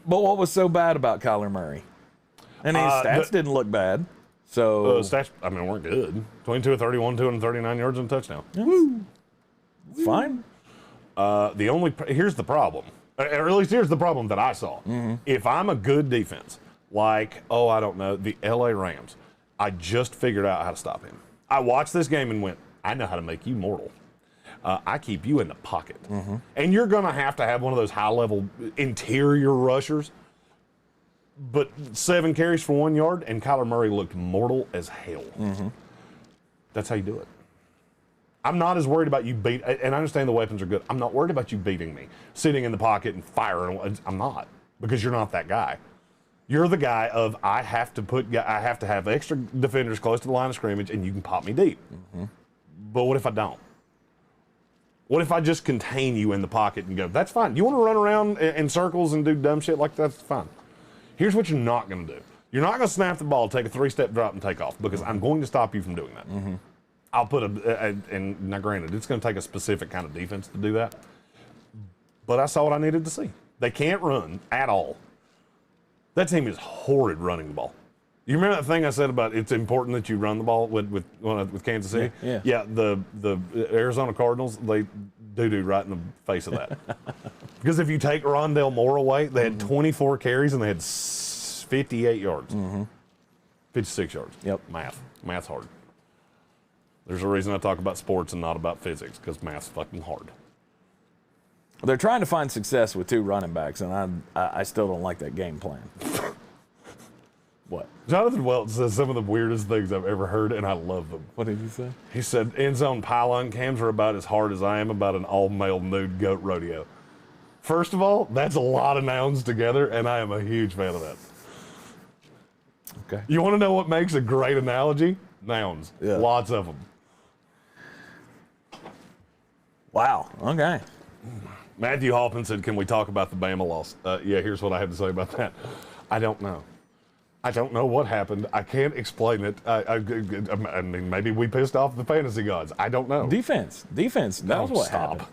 But what was so bad about Kyler Murray? And his stats didn't look bad. So stats, weren't good. 22 of 31, 239 yards and a touchdown. Yeah. Woo. Fine. Here's the problem. Or at least here's the problem that I saw. Mm-hmm. If I'm a good defense, like, the LA Rams, I just figured out how to stop him. I watched this game and went, I know how to make you mortal. I keep you in the pocket. Mm-hmm. And you're going to have one of those high-level interior rushers. But 7 carries for 1 yard, and Kyler Murray looked mortal as hell. Mm-hmm. That's how you do it. I'm not as worried about you and I understand the weapons are good. I'm not worried about you beating me, sitting in the pocket and firing. I'm not, because you're not that guy. You're the guy of I have to have extra defenders close to the line of scrimmage, and you can pop me deep. Mm-hmm. But what if I don't? What if I just contain you in the pocket and go, that's fine. You want to run around in circles and do dumb shit like that? That's fine. Here's what you're not going to do. You're not going to snap the ball, take a 3-step drop, and take off, because I'm going to stop you from doing that. Mm-hmm. I'll put and now granted, it's going to take a specific kind of defense to do that, but I saw what I needed to see. They can't run at all. That team is horrid running the ball. You remember that thing I said about it's important that you run the ball with Kansas City? Yeah. The Arizona Cardinals, they doo-doo right in the face of that. Because if you take Rondale Moore away, they had 24 carries and they had 58 yards. Mm-hmm. 56 yards. Yep. Math's hard. There's a reason I talk about sports and not about physics, because math's fucking hard. They're trying to find success with 2 running backs, and I still don't like that game plan. What? Jonathan Welch says some of the weirdest things I've ever heard, and I love them. What did he say? He said, end zone pylon cams are about as hard as I am about an all-male nude goat rodeo. First of all, that's a lot of nouns together, and I am a huge fan of that. Okay. You want to know what makes a great analogy? nouns. Yeah. Lots of them. Wow. Okay. Matthew Hoffman said, can we talk about the Bama loss? Yeah, here's what I have to say about that. I don't know. I don't know what happened. I can't explain it. I mean, maybe we pissed off the fantasy gods. I don't know. Defense. That was what happened.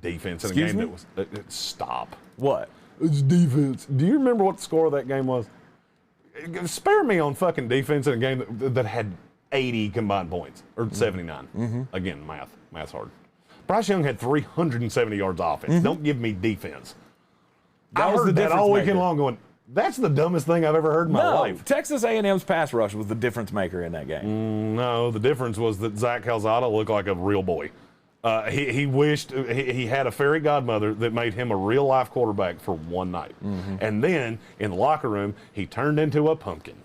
Defense in Excuse a game me? that was... stop. What? It's defense. Do you remember what the score of that game was? Spare me on fucking defense in a game that had 80 combined points, or 79. Mm-hmm. Again, math's hard. Bryce Young had 370 yards offense. Mm-hmm. Don't give me defense. I heard that all weekend long going, that's the dumbest thing I've ever heard in my life. Texas A&M's pass rush was the difference maker in that game. No, the difference was that Zach Calzada looked like a real boy. He wished he had a fairy godmother that made him a real-life quarterback for one night. Mm-hmm. And then, in the locker room, he turned into a pumpkin.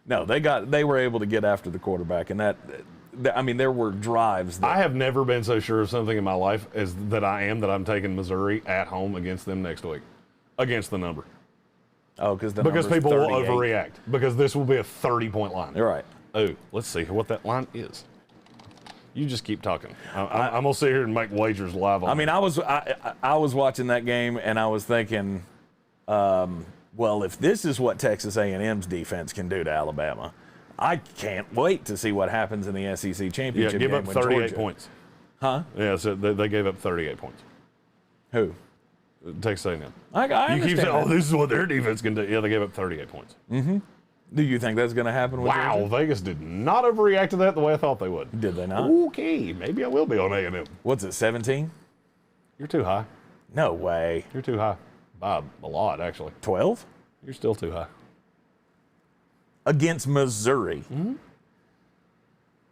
No, they were able to get after the quarterback, and there were drives. I have never been so sure of something in my life as that I'm taking Missouri at home against them next week, against the number. Oh, because people will overreact, because this will be a 30-point line. You're right. Oh, let's see what that line is. You just keep talking. I'm gonna sit here and make wagers live on. I mean, I was watching that game and I was thinking, well, if this is what Texas A&M's defense can do to Alabama, I can't wait to see what happens in the SEC championship game. Yeah, give up 38 points. Huh? Yeah, so they gave up 38 points. Who? Texas A&M. I understand. You keep saying, "Oh, this is what their defense can do." Yeah, they gave up 38 points. Mm-hmm. Do you think that's going to happen with Wow, Georgia? Vegas did not overreact to that the way I thought they would. Did they not? Okay, maybe I will be on A&M. What's it, 17? You're too high. No way. You're too high. By a lot, actually. 12? You're still too high. Against Missouri. Mm-hmm.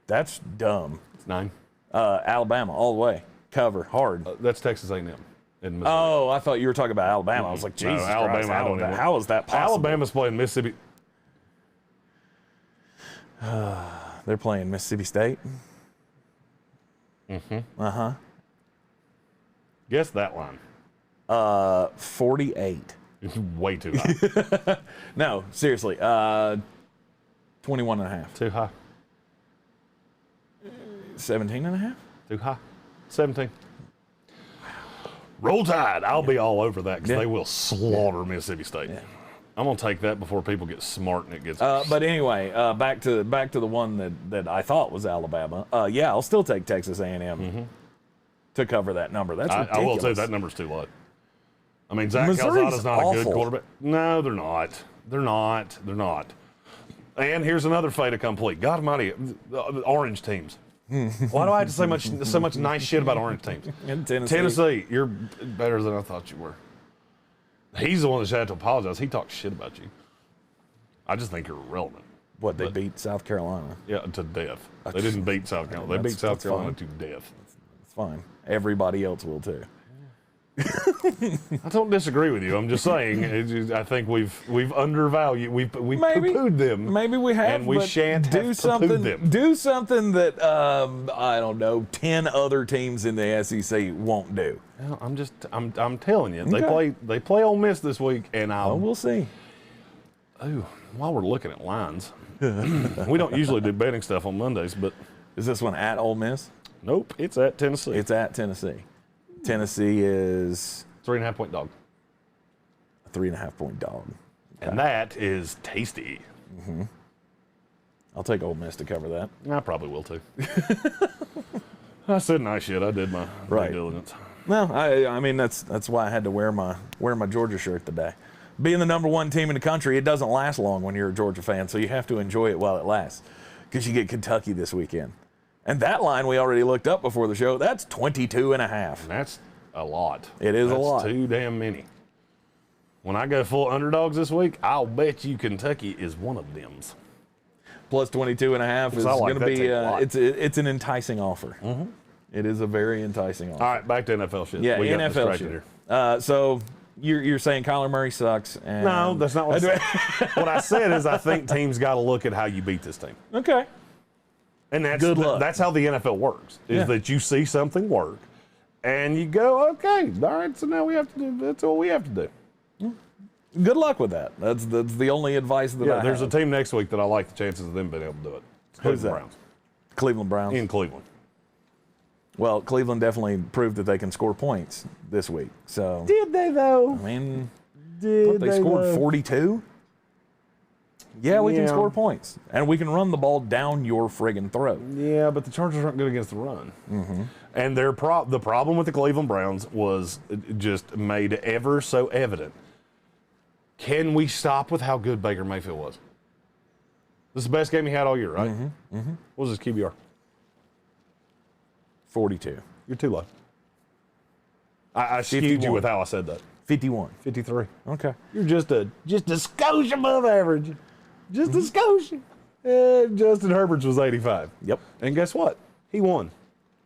That's dumb. It's 9. Alabama, all the way. Cover, hard. That's Texas A&M. In Missouri. Oh, I thought you were talking about Alabama. I was like, Jesus Christ, how is that possible? Alabama's playing Mississippi. They're playing Mississippi State. Mm-hmm. Uh-huh. Guess that line. 48. It's way too high. No, seriously. 21 and a half. Too high. 17 and a half? Too high. 17. Roll Tide. I'll be all over that because they will slaughter Mississippi State. Yeah. I'm going to take that before people get smart and it gets... But anyway, back to the one that I thought was Alabama. Yeah, I'll still take Texas A&M to cover that number. That's ridiculous. I will say that number's too low. I mean, Zach Missouri's Calzada's not awful. a good quarterback. No, they're not. They're not. And here's another fait accompli. God almighty, the orange teams. Why do I have to say so much nice shit about orange teams? In Tennessee. Tennessee, you're better than I thought you were. He's the one that should have to apologize. He talks shit about you. I just think you're irrelevant. What, they beat South Carolina? Yeah, to death. They didn't beat South Carolina. They beat South Carolina to death. It's fine. Everybody else will too. I don't disagree with you. I'm just saying. I think we've undervalued. We've poo-pooed them. Maybe we have. And we shan't have something. them. Do something that I don't know. 10 other teams in the SEC won't do. Well, I'm telling you. They play Ole Miss this week, and we'll see. Oh, while we're looking at lines, we don't usually do betting stuff on Mondays, but is this one at Ole Miss? Nope, it's at Tennessee. It's at Tennessee. Tennessee is 3.5 point dog. A 3.5 point dog. Okay. And that is tasty. Mm-hmm. I'll take Ole Miss to cover that. I probably will too. I said nice shit. I did my due diligence. No, I mean that's why I had to wear my Georgia shirt today. Being the number one team in the country, it doesn't last long when you're a Georgia fan, so you have to enjoy it while it lasts. Because you get Kentucky this weekend. And that line we already looked up before the show, that's 22.5. And that's a lot. It is a lot. That's too damn many. When I go full underdogs this week, I'll bet you Kentucky is one of them. Plus 22.5 is going to be it's an enticing offer. Mm-hmm. It is a very enticing offer. All right, back to NFL shit. Yeah, we got NFL shit. Here. So you're saying Kyler Murray sucks? And no, that's not what I said. What I said is I think teams got to look at how you beat this team. Okay. And that's how the NFL works, is that you see something work, and you go, okay, all right, so now we have to do, that's what we have to do. Good luck with that. That's the only advice that I have. There's a team next week that I like the chances of them being able to do it. Who's that? Browns. Cleveland Browns. In Cleveland. Well, Cleveland definitely proved that they can score points this week. So Did they, though? I mean, they scored 42? Yeah, we can score points. And we can run the ball down your friggin' throat. Yeah, but the Chargers aren't good against the run. Mm-hmm. And the problem with the Cleveland Browns was just made ever so evident. Can we stop with how good Baker Mayfield was? This is the best game he had all year, right? Mm-hmm. Mm-hmm. What was his QBR? 42. You're too low. I skewed you with how I said that. 51. 53. Okay. You're just a skosh above average. Just a skosh. Justin Herbert's was 85. Yep. And guess what? He won.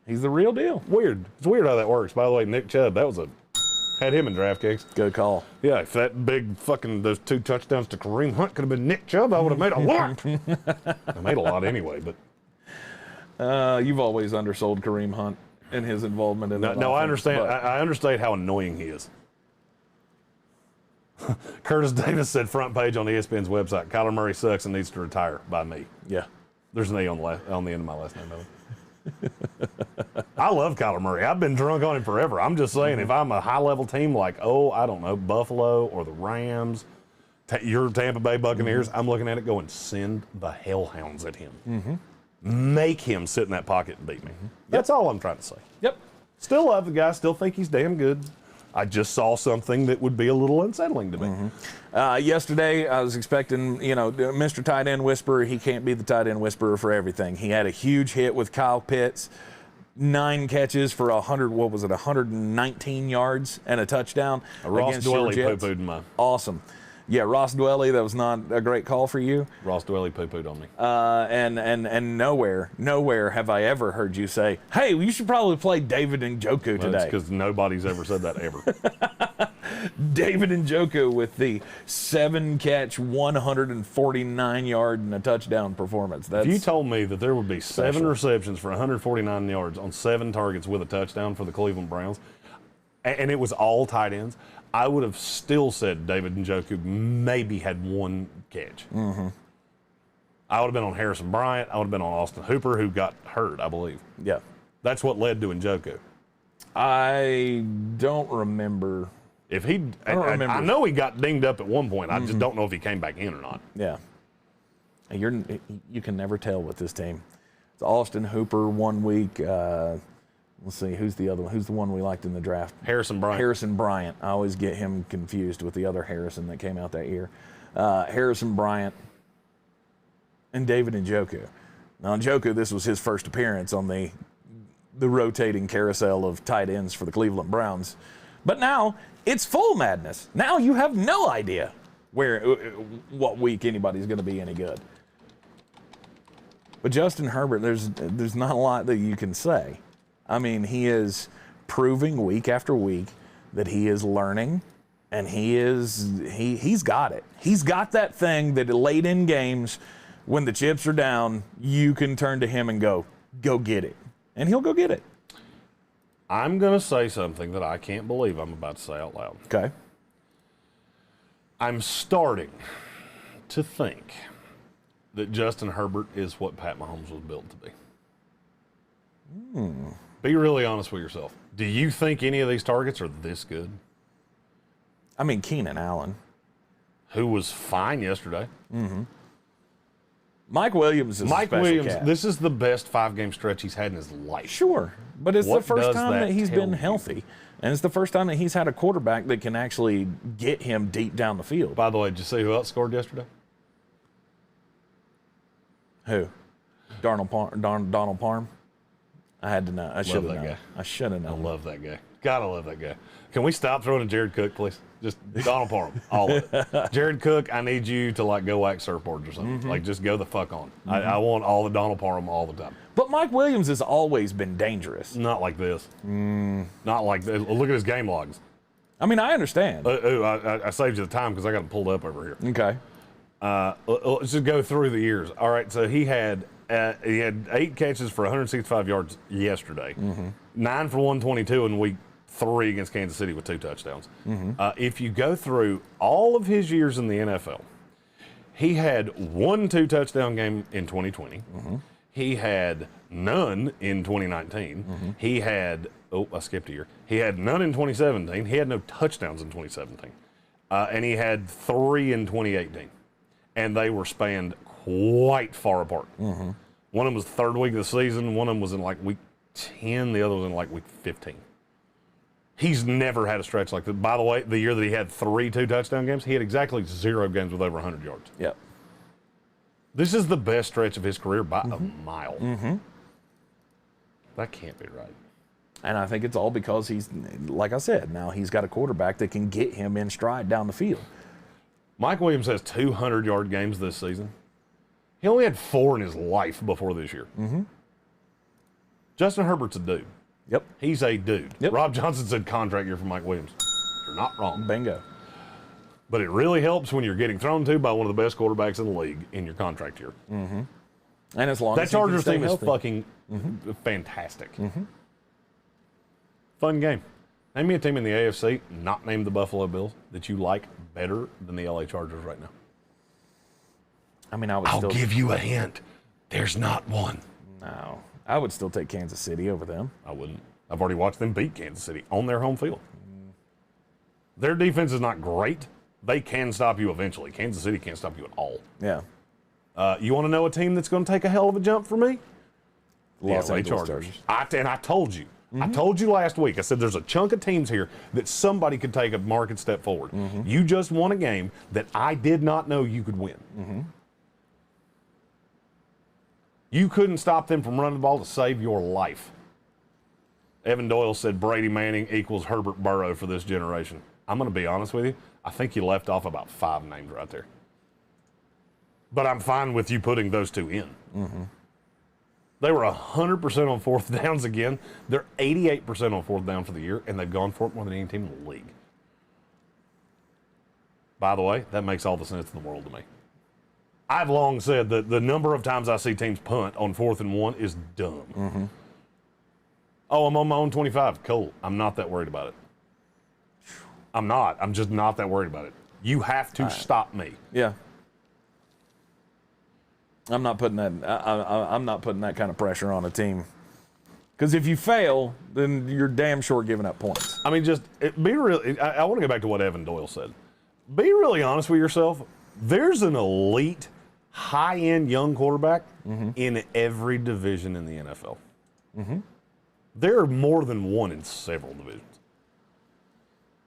He's the real deal. Weird. It's weird how that works. By the way, Nick Chubb, had him in DraftKings. Good call. Yeah, if that big those 2 touchdowns to Kareem Hunt could have been Nick Chubb, I would have made a lot. I made a lot anyway, but. You've always undersold Kareem Hunt and his involvement in that. No, I offense, understand. I understand how annoying he is. Curtis Davis said front page on ESPN's website, Kyler Murray sucks and needs to retire by me. Yeah. There's an E on the end of my last name, though. I love Kyler Murray. I've been drunk on him forever. I'm just saying, if I'm a high-level team like, I don't know, Buffalo or the Rams, your Tampa Bay Buccaneers, I'm looking at it going, send the hellhounds at him. Mm-hmm. Make him sit in that pocket and beat me. Mm-hmm. That's all I'm trying to say. Yep. Still love the guy. Still think he's damn good. I just saw something that would be a little unsettling to me. Mm-hmm. Yesterday, I was expecting, Mr. Tight End Whisperer, he can't be the tight end whisperer for everything. He had a huge hit with Kyle Pitts, 9 catches for 119 yards and a touchdown. Ross Dwelly poo-pooed mine. Awesome. Yeah, Ross Dwelly, that was not a great call for you. Ross Dwelly poo-pooed on me. And nowhere have I ever heard you say, hey, you should probably play David Njoku today. That's because nobody's ever said that ever. David Njoku with the 7-catch, 149-yard and a touchdown performance. If you told me that there would be 7 receptions for 149 yards on 7 targets with a touchdown for the Cleveland Browns, and it was all tight ends, I would have still said David Njoku maybe had 1 catch. Mm-hmm. I would have been on Harrison Bryant. I would have been on Austin Hooper, who got hurt, I believe. Yeah. That's what led to Njoku. I don't remember. I know he got dinged up at one point. I just don't know if he came back in or not. Yeah. You can never tell with this team. It's Austin Hooper 1 week. Let's see, who's the other one? Who's the one we liked in the draft? Harrison Bryant. I always get him confused with the other Harrison that came out that year. Harrison Bryant and David Njoku. Now, Njoku, this was his first appearance on the rotating carousel of tight ends for the Cleveland Browns. But now it's full madness. Now you have no idea what week anybody's going to be any good. But Justin Herbert, there's not a lot that you can say. I mean, he is proving week after week that he is learning, and he's got it. He's got that thing that late in games, when the chips are down, you can turn to him and go get it. And he'll go get it. I'm going to say something that I can't believe I'm about to say out loud. Okay. I'm starting to think that Justin Herbert is what Pat Mahomes was built to be. Be really honest with yourself. Do you think any of these targets are this good? I mean, Keenan Allen, who was fine yesterday. Mm-hmm. Mike Williams is a special cat. This is the best 5-game stretch he's had in his life. Sure, but it's the first time that he's been healthy. And it's the first time that he's had a quarterback that can actually get him deep down the field. By the way, did you see who else scored yesterday? Who? Donald Parham? I had to know. I should have known. I should have known. I love that guy. Gotta love that guy. Can we stop throwing in Jared Cook, please? Just Donald Parham, all of it. Jared Cook, I need you to go wax surfboards or something. Mm-hmm. Just go the fuck on. Mm-hmm. I want all the Donald Parham all the time. But Mike Williams has always been dangerous. Not like this. Not like this. Look at his game logs. I mean, I understand. I saved you the time because I got them pulled up over here. Okay. Let's just go through the years. All right, so he had 8 catches for 165 yards yesterday. Mm-hmm. 9 for 122 in week 3 against Kansas City with 2 touchdowns. If you go through all of his years in the NFL, he had 1 2-touchdown game in 2020. He had none in 2019. He had, I skipped a year. He had none in 2017. He had no touchdowns in 2017. And he had 3 in 2018. And they were spanned quite far apart. One of them was the 3rd week of the season. One of them was in like week 10. The other was in like week 15. He's never had a stretch like that. By the way, the year that he had 3 2-touchdown games, he had exactly 0 games with over 100 yards. Yep. This is the best stretch of his career by a mile. That can't be right. And I think it's all because he's, like I said, now he's got a quarterback that can get him in stride down the field. Mike Williams has 200-yard games this season. He only had 4 in his life before this year. Justin Herbert's a dude. Yep. He's a dude. Yep. Rob Johnson said contract year for Mike Williams. You're not wrong. Bingo. But it really helps when you're getting thrown to by one of the best quarterbacks in the league in your contract year. And as long That as he can Chargers stay team is healthy. fucking fantastic. Fun game. Name me a team in the AFC, not named the Buffalo Bills, that you like better than the LA Chargers right now. I mean, I would I'll still give you a hint. There's not one. No, I would still take Kansas City over them. I wouldn't. I've already watched them beat Kansas City on their home field. Their defense is not great. They can stop you eventually. Kansas City can't stop you at all. Yeah. You want to know a team that's going to take a hell of a jump for me? Los LA Angeles Chargers. Chargers. And I told you. I told you last week. I said there's a chunk of teams here that somebody could take a market step forward. You just won a game that I did not know you could win. You couldn't stop them from running the ball to save your life. Evan Doyle said Brady Manning equals Herbert Burrow for this generation. I'm going to be honest with you. I think you left off about 5 names right there. But I'm fine with you putting those 2 in. They were 100% on 4th downs again. They're 88% on 4th down for the year, and they've gone for it more than any team in the league. By the way, that makes all the sense in the world to me. I've long said that the number of times I see teams punt on 4th and 1 is dumb. Oh, I'm on my own 25. Cool. I'm not that worried about it. I'm not. I'm just not that worried about it. You have to stop me. Yeah. I'm not putting that. I'm not putting that kind of pressure on a team. Because if you fail, then you're damn sure giving up points. I mean, be real. I want to go back to what Evan Doyle said. Be really honest with yourself. There's an elite, high-end young quarterback in every division in the NFL. There are more than one in several divisions.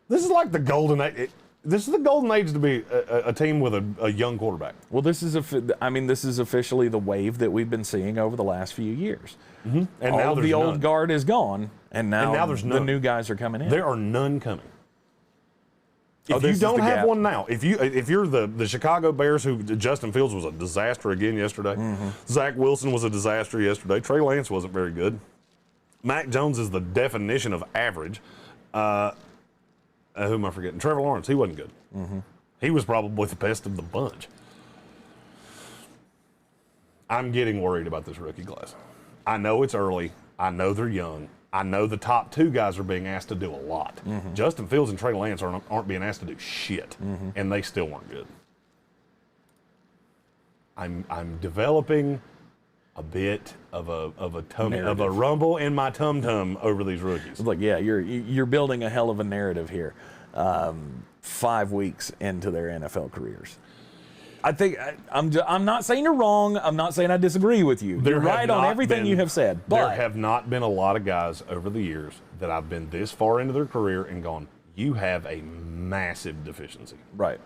This is like the golden age. This is the golden age to be a team with a young quarterback. Well, this is officially the wave that we've been seeing over the last few years. And all now of the old guard is gone, and now there's the none. new guys are coming in. There are none coming. If this you is don't the have gap. one now, if you're the Chicago Bears, who Justin Fields was a disaster again yesterday. Zach Wilson was a disaster yesterday. Trey Lance wasn't very good. Mac Jones is the definition of average. Who am I forgetting? Trevor Lawrence. He wasn't good. He was probably the best of the bunch. I'm getting worried about this rookie class. I know it's early. I know they're young. I know the top 2 guys are being asked to do a lot. Justin Fields and Trey Lance aren't being asked to do shit, and they still weren't good. I'm developing a bit of a tummy Narrative. of a rumble in my tum over these rookies. It's like, yeah, you're building a hell of a narrative here. 5 weeks into their NFL careers. I think I'm not saying you're wrong. I'm not saying I disagree with you. You're right on everything you have said. But there have not been a lot of guys over the years that I've been this far into their career and gone, you have a massive deficiency. Right.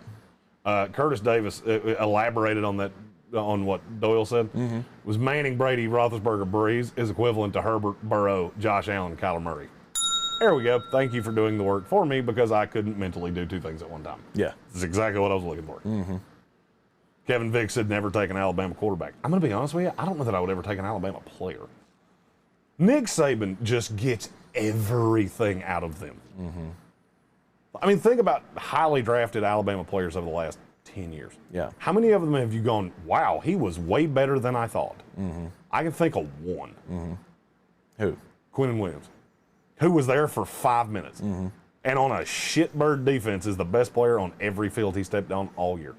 Curtis Davis elaborated on that, on what Doyle said. Was Manning, Brady, Roethlisberger, Breeze is equivalent to Herbert, Burrow, Josh Allen, Kyler Murray. There we go. Thank you for doing the work for me because I couldn't mentally do 2 things at one time. Yeah. That's exactly what I was looking for. Kevin Vick said never take an Alabama quarterback. I'm going to be honest with you. I don't know that I would ever take an Alabama player. Nick Saban just gets everything out of them. I mean, think about highly drafted Alabama players over the last 10 years. Yeah. How many of them have you gone, wow, he was way better than I thought? I can think of one. Who? Quinnen Williams. who was there for 5 minutes, and on a shitbird defense is the best player on every field he stepped on all year.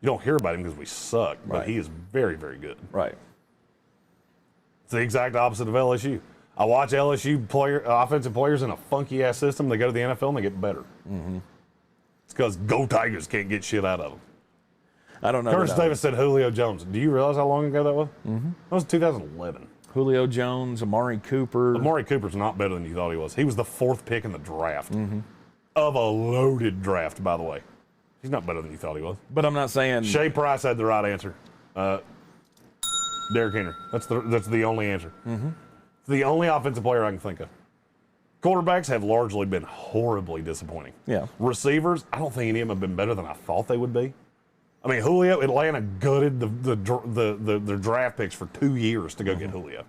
You don't hear about him because we suck, but he is very, very good. Right. It's the exact opposite of LSU. I watch LSU offensive players in a funky-ass system. They go to the NFL and they get better. It's because Go Tigers can't get shit out of them. I don't know. Curtis Davis said Julio Jones. Do you realize how long ago that was? That was 2011. Julio Jones, Amari Cooper. Amari Cooper's not better than you thought he was. He was the 4th pick in the draft. Of a loaded draft, by the way. He's not better than you thought he was. But I'm not saying... Shea Price had the right answer. Derrick Henry. That's the only answer. It's the only offensive player I can think of. Quarterbacks have largely been horribly disappointing. Yeah. Receivers, I don't think any of them have been better than I thought they would be. I mean, Julio, Atlanta gutted the draft picks for 2 years to go get Julio.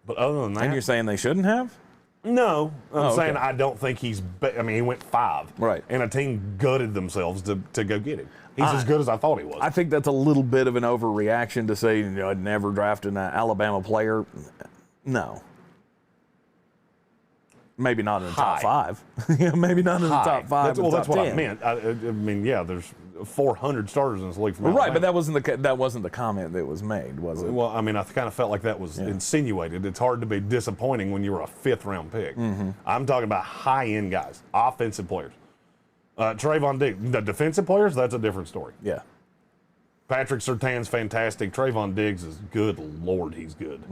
But other than that... And you're saying they shouldn't have? No, I'm saying I don't think he's. I mean, he went 5, right? And a team gutted themselves to go get him. He's as good as I thought he was. I think that's a little bit of an overreaction to say, I'd never drafted an Alabama player. No, maybe not in the top 5. Maybe not in the top 5. That's what I meant. I mean, yeah, there's 400 starters in this league from Alabama. Right, but that wasn't the comment that was made, was it? Well, I mean, I kind of felt like that was insinuated. It's hard to be disappointing when you were a 5th-round pick. I'm talking about high-end guys, offensive players. Trayvon Diggs, the defensive players, that's a different story. Yeah. Patrick Surtain's fantastic. Trayvon Diggs is good. Lord, he's good.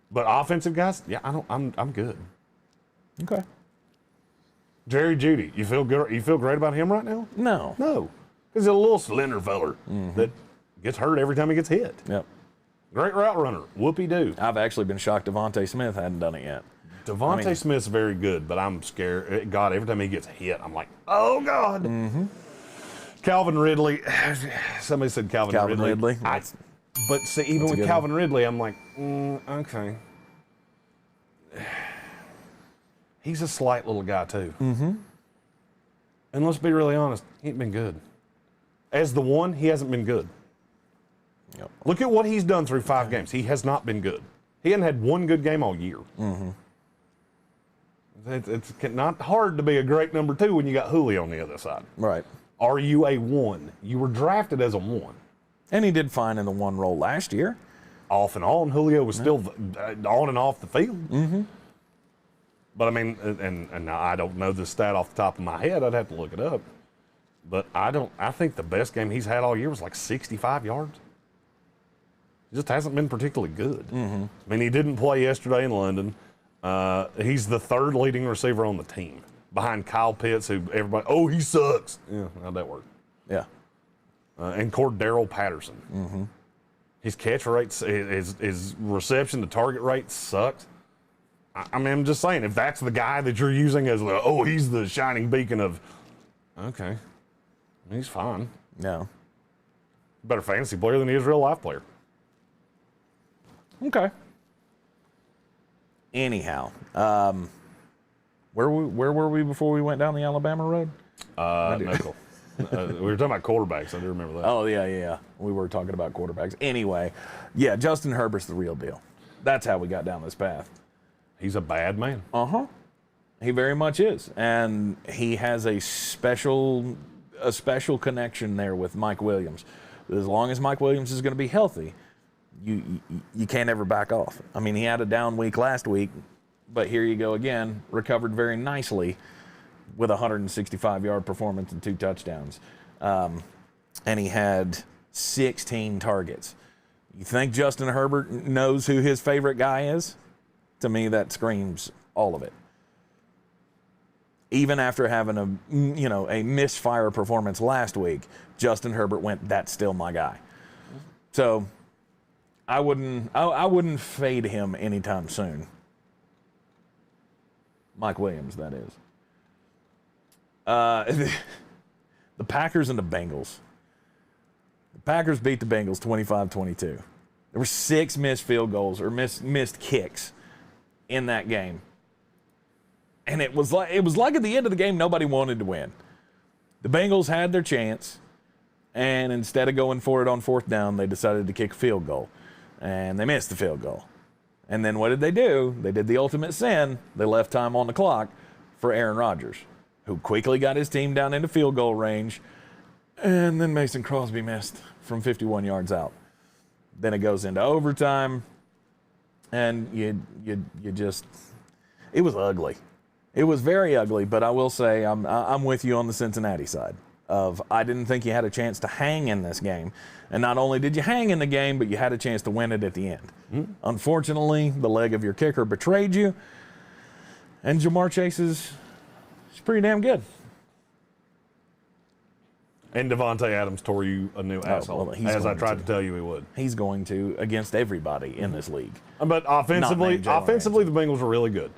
But offensive guys, yeah, I'm good. Okay. Jerry Jeudy, you feel good? You feel great about him right now? No. He's a little slender feller that gets hurt every time he gets hit. Yep. Great route runner. Whoopie-doo. I've actually been shocked Devontae Smith hadn't done it yet. Devontae Smith's very good, but I'm scared. God, every time he gets hit, I'm like, oh, God. Calvin Ridley. Somebody said Calvin Ridley. But see, even with Calvin Ridley, I'm like, okay. He's a slight little guy, too. And let's be really honest, he ain't been good. As the one, he hasn't been good. Yep. Look at what he's done through 5 games. He has not been good. He hasn't had one good game all year. It's not hard to be a great number 2 when you got Julio on the other side. Right. Are you a 1? You were drafted as a 1. And he did fine in the 1 role last year. Off and on. Julio was still on and off the field. But I mean, and now I don't know the stat off the top of my head. I'd have to look it up. But I think the best game he's had all year was like 65 yards. He just hasn't been particularly good. I mean, he didn't play yesterday in London. He's the 3rd leading receiver on the team, behind Kyle Pitts, who everybody, he sucks. Yeah, how'd that work? Yeah. And Cordero Patterson. His catch rates, his reception to target rate sucks. I mean, I'm just saying, if that's the guy that you're using as, he's the shining beacon of, okay, he's fine. No. Better fantasy player than he is real life player. Okay. Anyhow, where were we before we went down the Alabama road? No. We were talking about quarterbacks. I do remember that. Oh, yeah. We were talking about quarterbacks. Anyway, yeah, Justin Herbert's the real deal. That's how we got down this path. He's a bad man. He very much is. And he has a special connection there with Mike Williams. As long as Mike Williams is going to be healthy, you can't ever back off. I mean, he had a down week last week, but here you go again, recovered very nicely with a 165-yard performance and 2 touchdowns. And he had 16 targets. You think Justin Herbert knows who his favorite guy is? To me, that screams all of it. Even after having a misfire performance last week, Justin Herbert went, that's still my guy. So I wouldn't fade him anytime soon. Mike Williams, that is. The Packers and the Bengals. The Packers beat the Bengals 25-22. There were 6 missed field goals or missed kicks in that game. And it was like at the end of the game, nobody wanted to win. The Bengals had their chance, and instead of going for it on 4th down, they decided to kick a field goal. And they missed the field goal. And then what did they do? They did the ultimate sin. They left time on the clock for Aaron Rodgers, who quickly got his team down into field goal range. And then Mason Crosby missed from 51 yards out. Then it goes into overtime. And you just, it was ugly. It was very ugly, but I will say I'm with you on the Cincinnati side of I didn't think you had a chance to hang in this game. And not only did you hang in the game, but you had a chance to win it at the end. Mm-hmm. Unfortunately, the leg of your kicker betrayed you. And Jamar Chase is pretty damn good. And Devontae Adams tore you a new asshole, as I tried to tell you he would. He's going to against everybody in this league. But offensively, the Bengals are really good.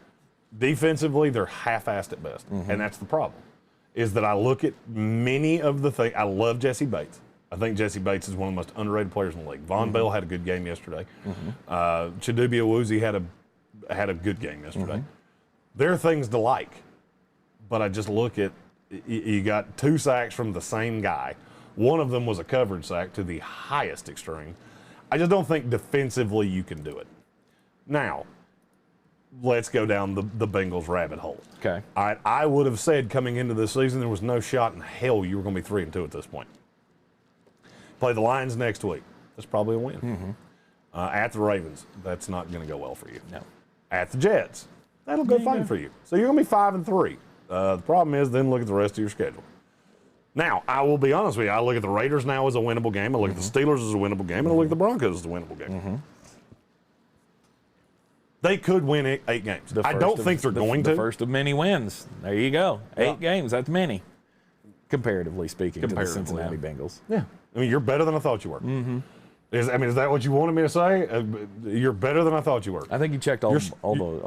Defensively, they're half-assed at best, and that's the problem. Is that I look at many of the things. I love Jesse Bates. I think Jesse Bates is one of the most underrated players in the league. Von Bell had a good game yesterday. Chidobe Awuzie had a good game yesterday. There are things to like, but I just look at you got 2 sacks from the same guy. One of them was a coverage sack to the highest extreme. I just don't think defensively you can do it. Now, let's go down the Bengals rabbit hole. Okay. All right, I would have said coming into this season there was no shot in hell you were going to be 3-2 at this point. Play the Lions next week. That's probably a win. At the Ravens, that's not going to go well for you. No. At the Jets, that'll go fine for you. So you're going to be 5-3. The problem is then look at the rest of your schedule. Now, I will be honest with you. I look at the Raiders now as a winnable game. I look at the Steelers as a winnable game. And I look at the Broncos as a winnable game. They could win 8 games. I don't think they're going to. The first of many wins. There you go. 8 games. That's many, comparatively speaking, to the Cincinnati Bengals. Yeah. I mean, you're better than I thought you were. Is that what you wanted me to say? You're better than I thought you were. I think you checked all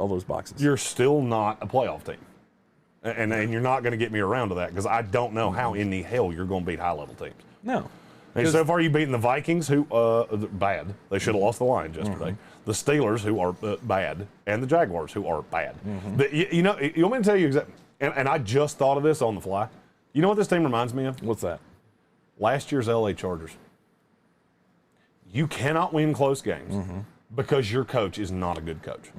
those boxes. You're still not a playoff team. And you're not going to get me around to that because I don't know how in the hell you're going to beat high-level teams. No. And so far you've beaten the Vikings, who bad. They should have lost the Lions yesterday. The Steelers, who are bad, and the Jaguars, who are bad. But you want me to tell you exactly? And I just thought of this on the fly. You know what this team reminds me of? What's that? Last year's LA Chargers. You cannot win close games because your coach is not a good coach.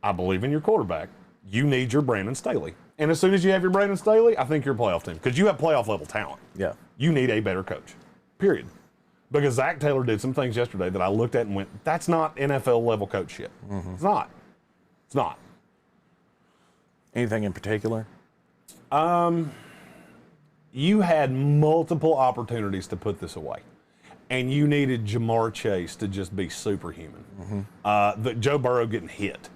I believe in your quarterback. You need your Brandon Staley. And as soon as you have your Brandon Staley, I think you're a playoff team because you have playoff level talent. Yeah. You need a better coach, period. Because Zach Taylor did some things yesterday that I looked at and went, that's not NFL level coach shit. It's not. It's not. Anything in particular? You had multiple opportunities to put this away. And you needed Jamar Chase to just be superhuman. Joe Burrow getting hit.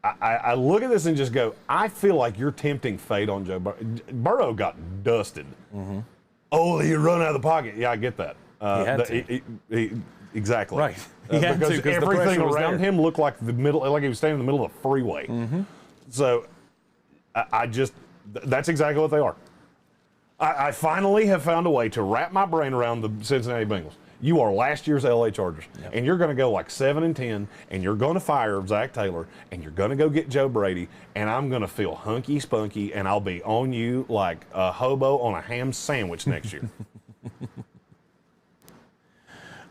I look at this and just go, I feel like you're tempting fate on Joe Burrow. Burrow got dusted. Oh, he run out of the pocket. Yeah, I get that. Exactly. Right. Because everything around him looked like like he was standing in the middle of a freeway. So that's exactly what they are. I finally have found a way to wrap my brain around the Cincinnati Bengals. You are last year's LA Chargers, and you're going to go like 7-10, and you're going to fire Zach Taylor, and you're going to go get Joe Brady, and I'm going to feel hunky spunky, and I'll be on you like a hobo on a ham sandwich next year.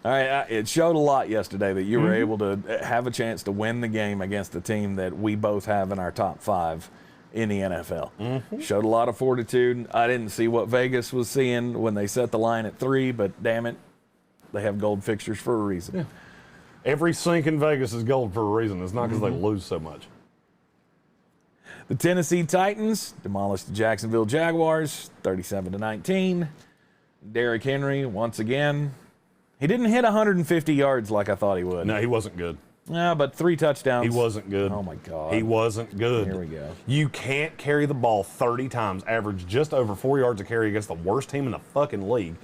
All right, it showed a lot yesterday that you were able to have a chance to win the game against a team that we both have in our top 5 in the NFL. Showed a lot of fortitude. I didn't see what Vegas was seeing when they set the line at 3, but damn it, they have gold fixtures for a reason. Yeah. Every sink in Vegas is gold for a reason. It's not because they lose so much. The Tennessee Titans demolished the Jacksonville Jaguars 37-19. Derrick Henry, once again, he didn't hit 150 yards like I thought he would. No, he wasn't good. Yeah, but 3 touchdowns. He wasn't good. Oh, my God. He wasn't good. Here we go. You can't carry the ball 30 times, average just over 4 yards a carry against the worst team in the fucking league.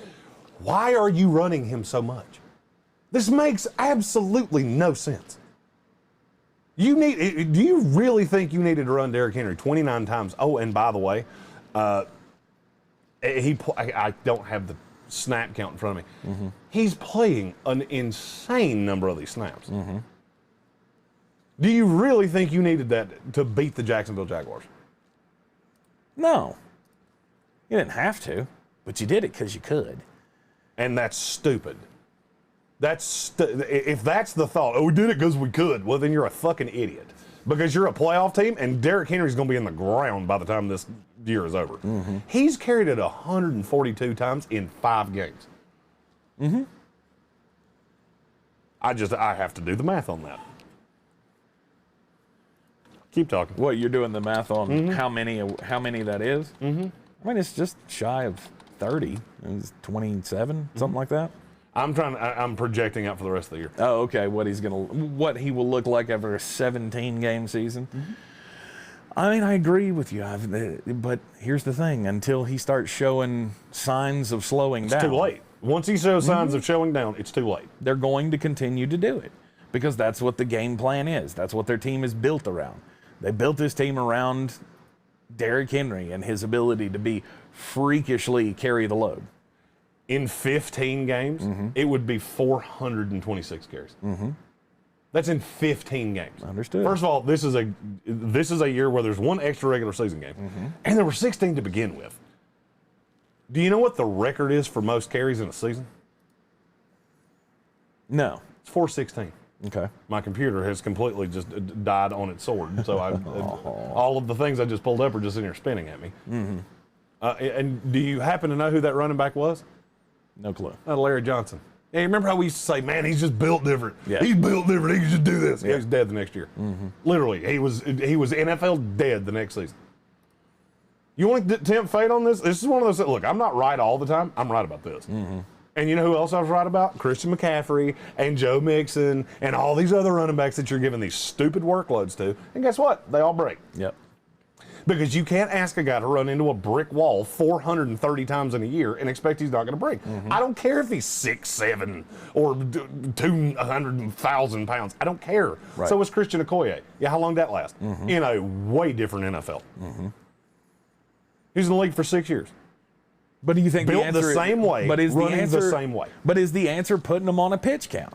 Why are you running him so much? This makes absolutely no sense. Do you really think you needed to run Derrick Henry 29 times? Oh, and by the way, I don't have the snap count in front of me. He's playing an insane number of these snaps. Do you really think you needed that to beat the Jacksonville Jaguars? No. You didn't have to, but you did it because you could. And that's stupid. If that's the thought, oh, we did it because we could, well, then you're a fucking idiot. Because you're a playoff team, and Derrick Henry's going to be in the ground by the time this year is over. Mm-hmm. He's carried it 142 times in 5 games. Mm-hmm. I have to do the math on that. Keep talking. What, you're doing the math on how many that is? Mm-hmm. I mean, it's just shy of 30. It's 27, something like that. I'm projecting out for the rest of the year. Oh, okay. What he will look like after a 17-game season. Mm-hmm. I mean, I agree with you, but here's the thing: until he starts showing signs of slowing down, it's too late. Once he shows signs of showing down, it's too late. They're going to continue to do it because that's what the game plan is. That's what their team is built around. They built this team around Derrick Henry and his ability to be freakishly carry the load. In 15 games, it would be 426 carries. Mm-hmm. That's in 15 games. Understood. First of all, this is a year where there's one extra regular season game, and there were 16 to begin with. Do you know what the record is for most carries in a season? No. It's 416. Okay. My computer has completely just died on its sword, so all of the things I just pulled up are just in here spinning at me. Mm-hmm. And do you happen to know who that running back was? No clue. Larry Johnson. Hey, remember how we used to say, man, he's just built different. Yeah. He's built different. He can just do this. Yeah. He's dead the next year. Mm-hmm. Literally, he was NFL dead the next season. You want to tempt fate on this? This is one of those, look, I'm not right all the time. I'm right about this. Mm-hmm. And you know who else I was right about? Christian McCaffrey and Joe Mixon and all these other running backs that you're giving these stupid workloads to. And guess what? They all break. Yep. Because you can't ask a guy to run into a brick wall 430 times in a year and expect he's not going to break. Mm-hmm. I don't care if he's 6'7" or 200,000 pounds. I don't care. Right. So is Christian Okoye. Yeah, how long did that last? Mm-hmm. In a way different NFL. Mm-hmm. He's in the league for 6 years. But do you think built the same way, but is running the same way? But is the answer putting him on a pitch count?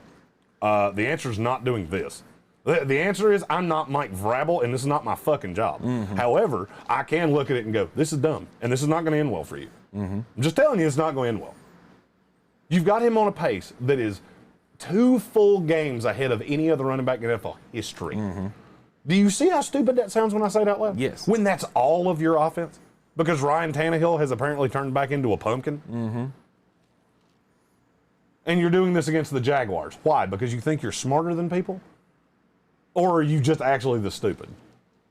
The answer is not doing this. The answer is I'm not Mike Vrabel, and this is not my fucking job. Mm-hmm. However, I can look at it and go, this is dumb, and this is not going to end well for you. Mm-hmm. I'm just telling you it's not going to end well. You've got him on a pace that is 2 full games ahead of any other running back in NFL history. Mm-hmm. Do you see how stupid that sounds when I say it out loud? Yes. When that's all of your offense? Because Ryan Tannehill has apparently turned back into a pumpkin? Mm-hmm. And you're doing this against the Jaguars. Why? Because you think you're smarter than people? Or are you just actually the stupid?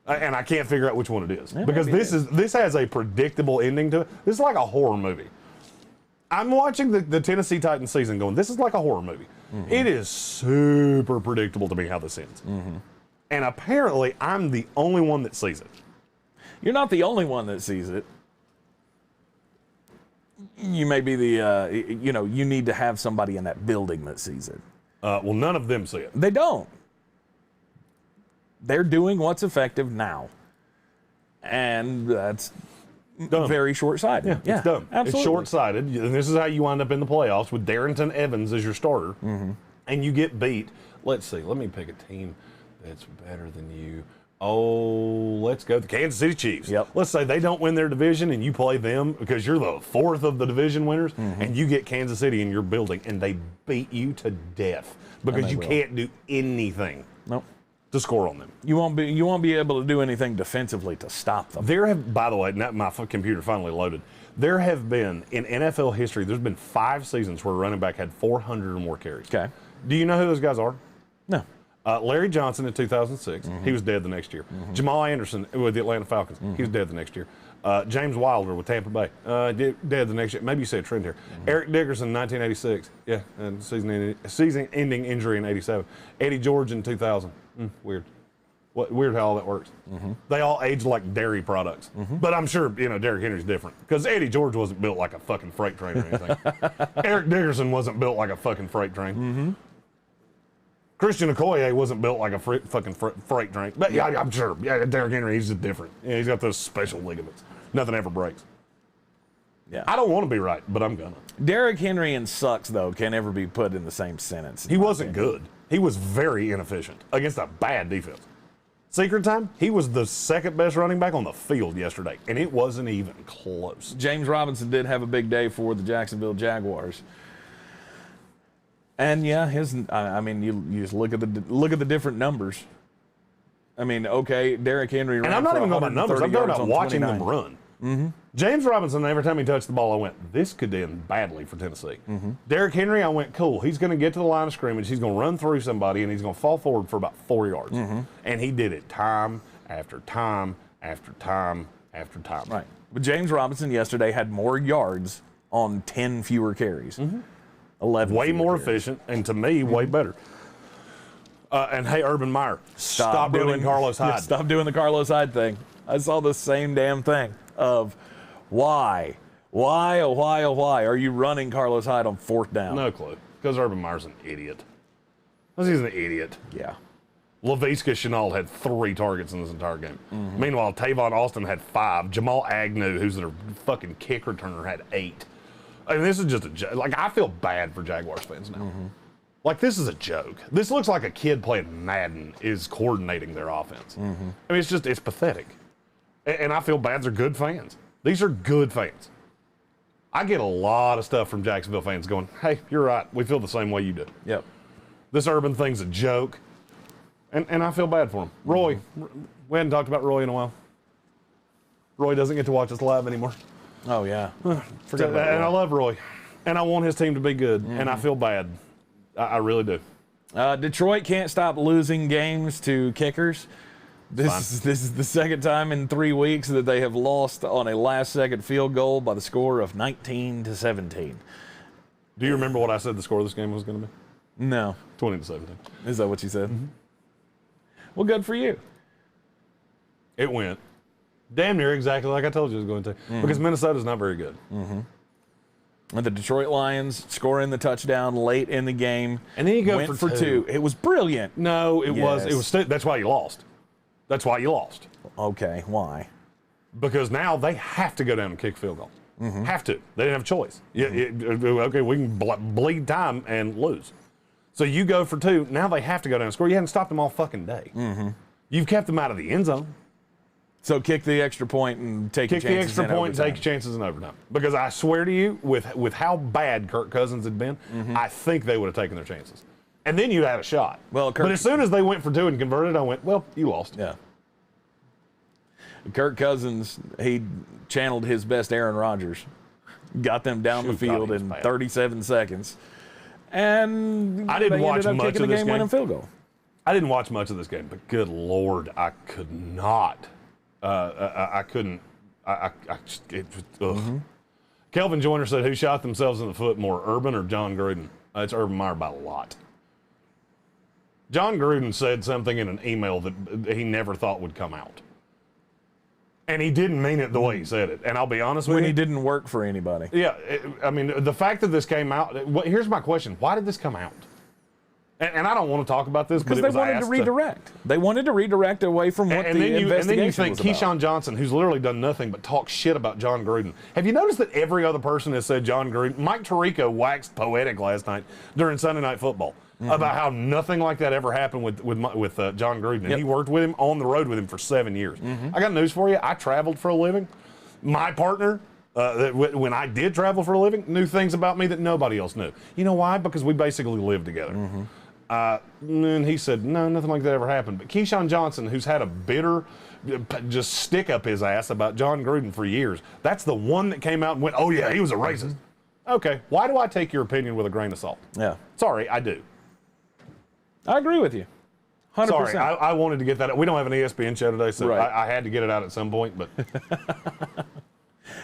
And I can't figure out which one it is. Yeah, because this has a predictable ending to it. This is like a horror movie. I'm watching the Tennessee Titans season going, this is like a horror movie. Mm-hmm. It is super predictable to me how this ends. Mm-hmm. And apparently I'm the only one that sees it. You're not the only one that sees it. You may be you need to have somebody in that building that sees it. Well, none of them see it. They don't. They're doing what's effective now. And that's dumb. Very short-sighted. Yeah, it's dumb. Absolutely. It's short-sighted. And this is how you wind up in the playoffs with Darrington Evans as your starter. Mm-hmm. And you get beat. Let's see. Let me pick a team that's better than you. Oh, let's go the Kansas City Chiefs. Yep. Let's say they don't win their division and you play them because you're the 4th of the division winners, and you get Kansas City in your building and they beat you to death because you can't do anything to score on them. You won't be able to do anything defensively to stop them. There have, by the way, my computer finally loaded. There have been, in NFL history, there's been 5 seasons where a running back had 400 or more carries. Okay. Do you know who those guys are? No. Larry Johnson in 2006, he was dead the next year. Mm-hmm. Jamal Anderson with the Atlanta Falcons, he was dead the next year. James Wilder with Tampa Bay, dead the next year. Maybe you said a trend here. Mm-hmm. Eric Dickerson in 1986, and season-ending injury in 87. Eddie George in 2000, weird. Weird how all that works. Mm-hmm. They all age like dairy products. Mm-hmm. But I'm sure, Derrick Henry's different. Because Eddie George wasn't built like a fucking freight train or anything. Eric Dickerson wasn't built like a fucking freight train. Mm-hmm. Christian Okoye wasn't built like a fucking freight train. But yeah, I'm sure. Yeah, Derrick Henry, he's just different. Yeah, he's got those special ligaments. Nothing ever breaks. Yeah. I don't want to be right, but I'm gonna. Derrick Henry and sucks, though, can never be put in the same sentence. He wasn't good. He was very inefficient against a bad defense. Secret time, he was the 2nd best running back on the field yesterday, and it wasn't even close. James Robinson did have a big day for the Jacksonville Jaguars. And yeah, I mean, you just look at the different numbers. I mean, okay, Derrick Henry ran and I'm not for even talking about numbers. I'm talking about watching 29. them run. Mm-hmm. James Robinson, every time he touched the ball, I went, this could end badly for Tennessee. Mm-hmm. Derrick Henry, I went, cool. He's going to get to the line of scrimmage. He's going to run through somebody, and he's going to fall forward for about 4 yards. Mm-hmm. And he did it time after time after time after time. Right. But James Robinson yesterday had more yards on 10 fewer carries. Mm-hmm. 11 way more carries. efficient, and to me, way better. And hey, Urban Meyer, stop doing Carlos Hyde. Yeah, stop doing the Carlos Hyde thing. I saw the same damn thing of why are you running Carlos Hyde on 4th down? No clue. Because Urban Meyer's an idiot. Because he's an idiot. Yeah. Laviska Shenault had 3 targets in this entire game. Mm-hmm. Meanwhile, Tavon Austin had 5. Jamal Agnew, who's their fucking kick returner, had 8. I mean, this is just I feel bad for Jaguars fans now. Mm-hmm. Like, this is a joke. This looks like a kid playing Madden is coordinating their offense. Mm-hmm. I mean, it's pathetic. And I feel bad. They're good fans. These are good fans. I get a lot of stuff from Jacksonville fans going, hey, you're right. We feel the same way you do. Yep. This Urban thing's a joke. And I feel bad for him. Roy, we hadn't talked about Roy in a while. Roy doesn't get to watch us live anymore. Oh, yeah. Forget about and I love Roy. And I want his team to be good. Mm-hmm. And I feel bad. I really do. Detroit can't stop losing games to kickers. This is the second time in 3 weeks that they have lost on a last-second field goal by the score of 19-17. Do you remember what I said the score of this game was going to be? No. 20-17. Is that what you said? Mm-hmm. Well, good for you. It went damn near exactly like I told you it was going to. Mm-hmm. Because Minnesota's not very good. Mm-hmm. And the Detroit Lions scoring the touchdown late in the game. And then you go went for 2. It was brilliant. No, it was. That's why you lost. That's why you lost. Okay, why? Because now they have to go down and kick field goals. Mm-hmm. Have to. They didn't have a choice. Okay, we can bleed time and lose. So you go for 2. Now they have to go down and score. You haven't stopped them all fucking day. Mm-hmm. You've kept them out of the end zone. So kick the extra point and take your chances. Kick the extra point and take your chances in overtime. Because I swear to you, with how bad Kirk Cousins had been, mm-hmm. I think they would have taken their chances. And then you had a shot. Well, but as soon as they went for 2 and converted, I went, well, you lost. Yeah. Kirk Cousins, he channeled his best Aaron Rodgers. Got them down the field in 37 seconds. And I didn't watch much of this game. Winning field goal. I didn't watch much of this game, but good Lord, I could not. I couldn't. Mm-hmm. Kelvin Joyner said, who shot themselves in the foot more, Urban or John Gruden? It's Urban Meyer by a lot. John Gruden said something in an email that he never thought would come out. And he didn't mean it the way he said it. And I'll be honest with you. When he didn't work for anybody. Yeah. I mean, the fact that this came out, here's my question. Why did this come out? And I don't want to talk about this, because they wanted to redirect. They wanted to redirect away from what the investigation was about. And then you think Keyshawn Johnson, who's literally done nothing but talk shit about John Gruden. Have you noticed that every other person has said John Gruden? Mike Tirico waxed poetic last night during Sunday Night Football about how nothing like that ever happened with John Gruden. And he worked with him on the road with him for 7 years. I got news for you. I traveled for a living. My partner, when I did travel for a living, knew things about me that nobody else knew. You know why? Because we basically lived together. And he said, no, nothing like that ever happened. But Keyshawn Johnson, who's had a bitter just stick up his ass about John Gruden for years, that's the one that came out and went, oh, yeah, he was a racist. Okay, why do I take your opinion with a grain of salt? Yeah. Sorry, I do. I agree with you. 100%. Sorry, I wanted to get that. We don't have an ESPN show today, so I had to get it out at some point. But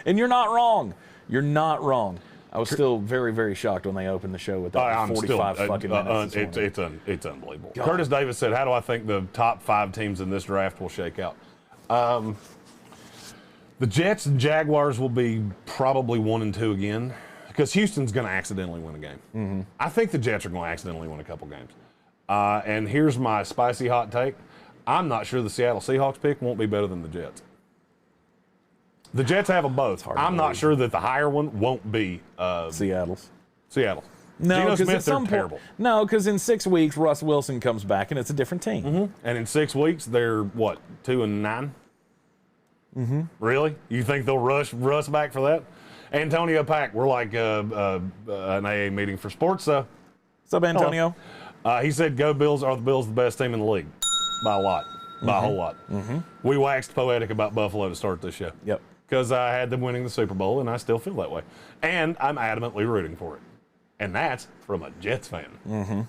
and you're not wrong. You're not wrong. I was still very, very shocked when they opened the show with that 45 fucking minutes. It's unbelievable. God. Curtis Davis said, how do I think the top 5 teams in this draft will shake out? The Jets and Jaguars will be probably 1 and 2 again, because Houston's going to accidentally win a game. I think the Jets are going to accidentally win a couple games. And here's my spicy hot take. I'm not sure the Seattle Seahawks pick won't be better than the Jets. The Jets have them both. I'm not sure that the higher one won't be Seattle's. No, because at some point, no, because in 6 weeks Russ Wilson comes back and it's a different team. And in 6 weeks they're what, 2-9? Really? You think they'll rush Russ back for that? Antonio Pack, we're like an AA meeting for sports. What's up, Antonio? He said, "Go Bills! Are the Bills the best team in the league? By a lot, by a whole lot." We waxed poetic about Buffalo to start this show. Yep. Because I had them winning the Super Bowl, and I still feel that way. And I'm adamantly rooting for it. And that's from a Jets fan.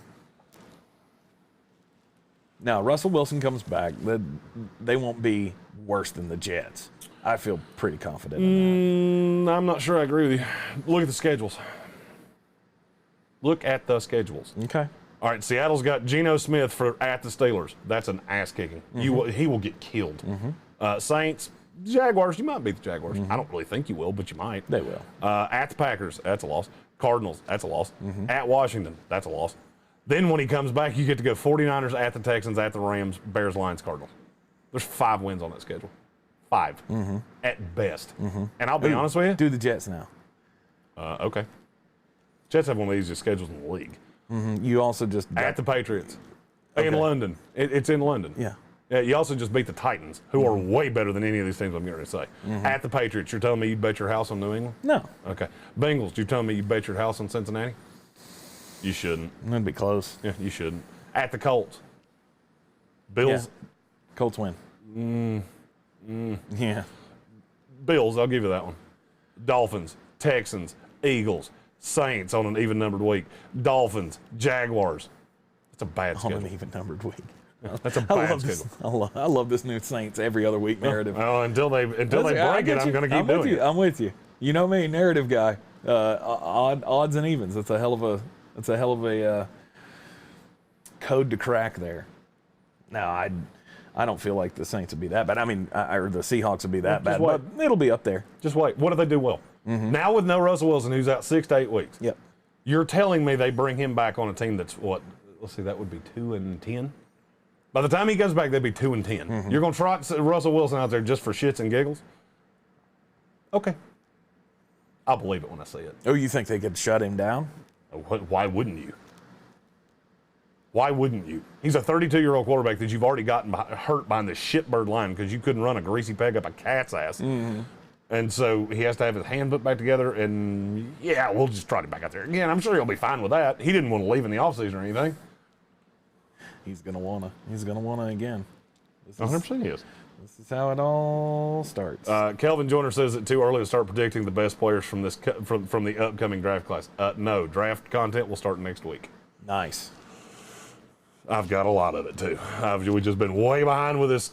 Now, Russell Wilson comes back. They won't be worse than the Jets. I feel pretty confident in that. I'm not sure I agree with you. Look at the schedules. Look at the schedules. Okay. All right, Seattle's got Geno Smith at the Steelers. That's an ass kicking. He will get killed. Saints, Jaguars, you might beat the Jaguars. I don't really think you will, but you might. They will. At the Packers, that's a loss. Cardinals, that's a loss. At Washington, that's a loss. Then when he comes back, you get to go 49ers, at the Texans, at the Rams, Bears, Lions, Cardinals. There's 5 wins on that schedule. 5 at best. And I'll be honest with you. Do the Jets now. Okay. Jets have one of the easiest schedules in the league. You also just at the Patriots in London. It's in London. Yeah. You also just beat the Titans, who are way better than any of these teams I'm going to say. At the Patriots, you're telling me you bet your house on New England? No. Okay. Bengals, you're telling me you bet your house on Cincinnati? You shouldn't. It'd be close. Yeah, you shouldn't. At the Colts. Bills. Yeah. Colts win. Yeah. Bills, I'll give you that one. Dolphins, Texans, Eagles, Saints on an even-numbered week. Dolphins, Jaguars. That's a bad schedule. On an even-numbered week. That's a bad schedule. I love this new Saints every other week narrative. Well, until they break it, I'm going to keep doing it. I'm with you. You know me, narrative guy. Odds and evens. That's a hell of a code to crack there. Now, I don't feel like the Saints would be that bad. I mean, or the Seahawks would be that bad, but it'll be up there. Just wait. What do they do well? Now with no Russell Wilson, who's out 6 to 8 weeks. Yep. You're telling me they bring him back on a team that's what? Let's see, that would be 2-10. By the time he comes back, they'd be 2-10. You're going to trot Russell Wilson out there just for shits and giggles? Okay. I'll believe it when I see it. Oh, you think they could shut him down? Why wouldn't you? Why wouldn't you? He's a 32-year-old quarterback that you've already gotten hurt behind the shitbird line because you couldn't run a greasy peg up a cat's ass. And so he has to have his hand put back together, and yeah, we'll just trot him back out there. Again, I'm sure he'll be fine with that. He didn't want to leave in the offseason or anything. He's gonna wanna again. 100% he is. This is how it all starts. Kelvin Joyner says it's too early to start predicting the best players from this from the upcoming draft class. No, draft content will start next week. Nice. I've got a lot of it too. We've just been way behind with this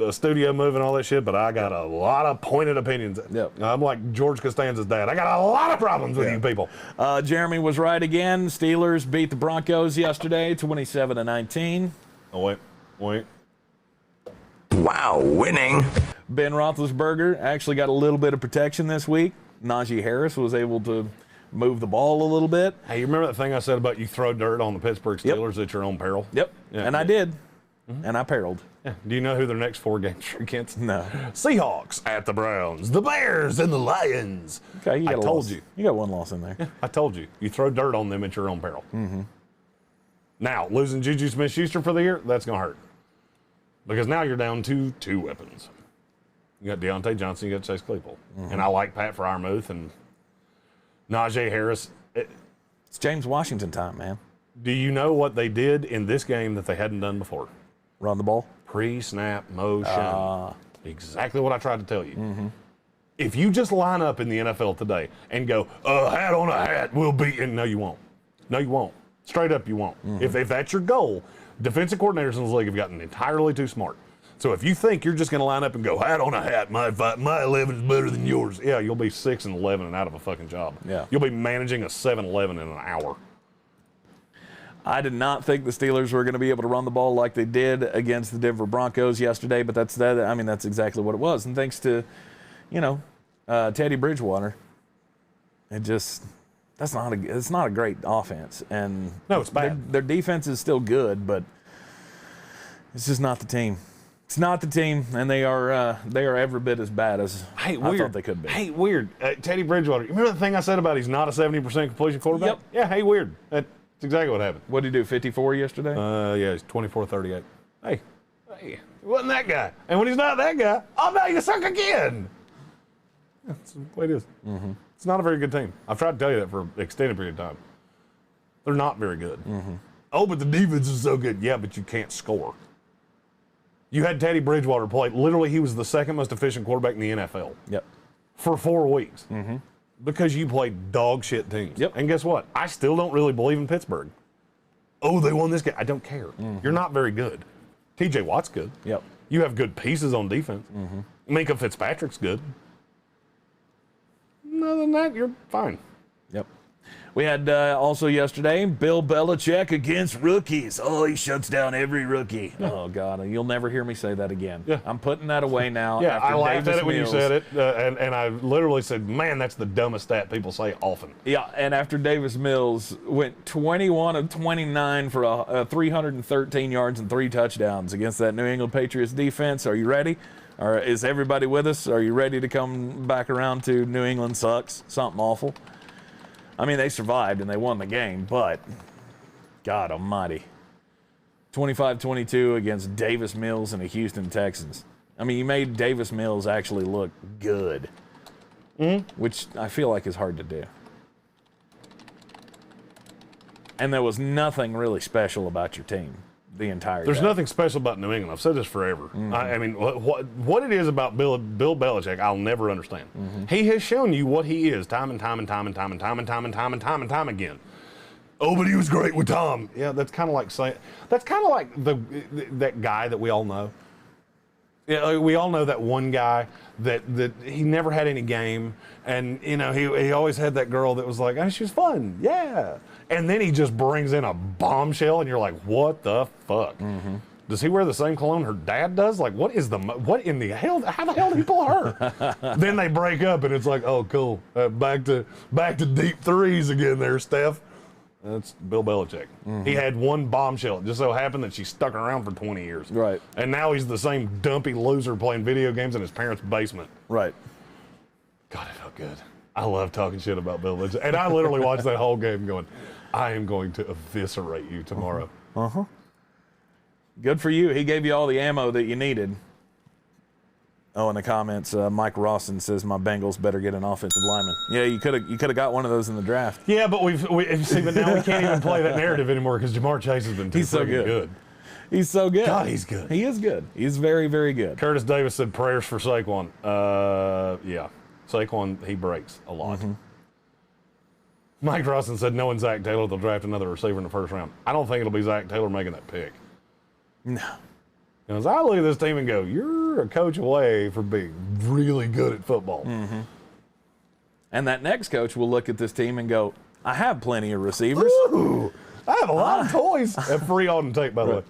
studio move and all that shit, but I got a lot of pointed opinions. Yep. I'm like George Costanza's dad. I got a lot of problems with you people. Jeremy was right again. Steelers beat the Broncos yesterday, 27-19. Oh, wait. Wow, winning. Ben Roethlisberger actually got a little bit of protection this week. Najee Harris was able to move the ball a little bit. Hey, you remember that thing I said about you throw dirt on the Pittsburgh Steelers at your own peril? Yep. Yeah. And I did. And I perilled. Yeah. Do you know who their next 4 games are against? No. Seahawks at the Browns, the Bears, and the Lions. Okay, I told you. You got one loss in there. Yeah, I told you. You throw dirt on them at your own peril. Now, losing Juju Smith-Schuster for the year, that's going to hurt. Because now you're down to 2 weapons. You got Deontay Johnson, you got Chase Claypool. And I like Pat Freiermuth and Najee Harris. It's James Washington time, man. Do you know what they did in this game that they hadn't done before? Run the ball. Pre-snap motion. Exactly what I tried to tell you. If you just line up in the NFL today and go, a hat on a hat will beat, and no, you won't. No, you won't. Straight up, you won't. If that's your goal, defensive coordinators in this league have gotten entirely too smart. So if you think you're just going to line up and go, hat on a hat, my 11 is better than yours, yeah, you'll be 6-11 and out of a fucking job. Yeah. You'll be managing a 7-Eleven in an hour. I did not think the Steelers were going to be able to run the ball like they did against the Denver Broncos yesterday, but that's exactly what it was. And thanks to, Teddy Bridgewater, it's not a great offense. And no, it's bad. Their defense is still good, but it's just not the team. It's not the team, and they are every bit as bad as I thought they could be. Hey, weird. Teddy Bridgewater. You remember the thing I said about he's not a 70% completion quarterback? Yep. Yeah, hey, weird. That's exactly what happened. What did he do, 54 yesterday? Yeah, he's 24-38. Hey, he wasn't that guy. And when he's not that guy, oh, no, you suck again. That's the way it is. It's not a very good team. I've tried to tell you that for an extended period of time. They're not very good. Mm-hmm. Oh, but the defense is so good. Yeah, but you can't score. You had Teddy Bridgewater play. Literally, he was the second most efficient quarterback in the NFL. Yep. For 4 weeks. Mm-hmm. Because you played dog shit teams. Yep. And guess what? I still don't really believe in Pittsburgh. Oh, they won this game. I don't care. Mm-hmm. You're not very good. TJ Watt's good. Yep. You have good pieces on defense. Mm-hmm. Minka Fitzpatrick's good. Other than that, you're fine. Yep. We had also yesterday Bill Belichick against rookies. Oh, he shuts down every rookie. Yeah. Oh, God. You'll never hear me say that again. Yeah. I'm putting that away now. Yeah, after I laughed Davis at it when Mills. you said it, and I literally said, man, that's the dumbest stat people say often. Yeah, and after Davis Mills went 21 of 29 for 313 yards and 3 touchdowns against that New England Patriots defense. Are you ready? Or is everybody with us? Are you ready to come back around to New England sucks? Something awful. I mean, they survived and they won the game, but God almighty. 25-22 against Davis Mills and the Houston Texans. I mean, you made Davis Mills actually look good, which I feel like is hard to do. And there was nothing really special about your team the entire There's day. nothing special about New England. I've said this forever. Mm-hmm. I mean, what it is about Bill Belichick, I'll never understand. Mm-hmm. He has shown you what he is time and time again. Oh, but he was great with Tom. Yeah, that's kind of like saying that guy that we all know. Yeah, we all know that one guy that he never had any game, and you know he always had that girl that was like, oh, she was fun, yeah. And then he just brings in a bombshell, and you're like, what the fuck? Mm-hmm. Does he wear the same cologne her dad does? Like, what in the hell? How the hell did he pull her? Then they break up, and it's like, oh, cool. Back to deep threes again there, Steph. That's Bill Belichick. Mm-hmm. He had one bombshell. It just so happened that she stuck around for 20 years. Right. And now he's the same dumpy loser playing video games in his parents' basement. Right. God, it felt good. I love talking shit about Bill Belichick. And I literally watched that whole game going, I am going to eviscerate you tomorrow. Uh-huh. Good for you. He gave you all the ammo that you needed. Oh, in the comments, Mike Rawson says my Bengals better get an offensive lineman. Yeah, you could have got one of those in the draft. Yeah, but but now we can't even play that narrative anymore because Jamar Chase has been too so good. He's so good. God, he's good. He is good. He's very, very good. Curtis Davis said prayers for Saquon. Yeah, Saquon, he breaks a lot. Mm-hmm. Mike Rawson said knowing Zach Taylor, they'll draft another receiver in the first round. I don't think it'll be Zach Taylor making that pick. No. Because I look at this team and go, you're a coach away from being really good at football. Mm-hmm. And that next coach will look at this team and go, I have plenty of receivers. Ooh, I have a lot of toys. And free Auden Tate, by the way.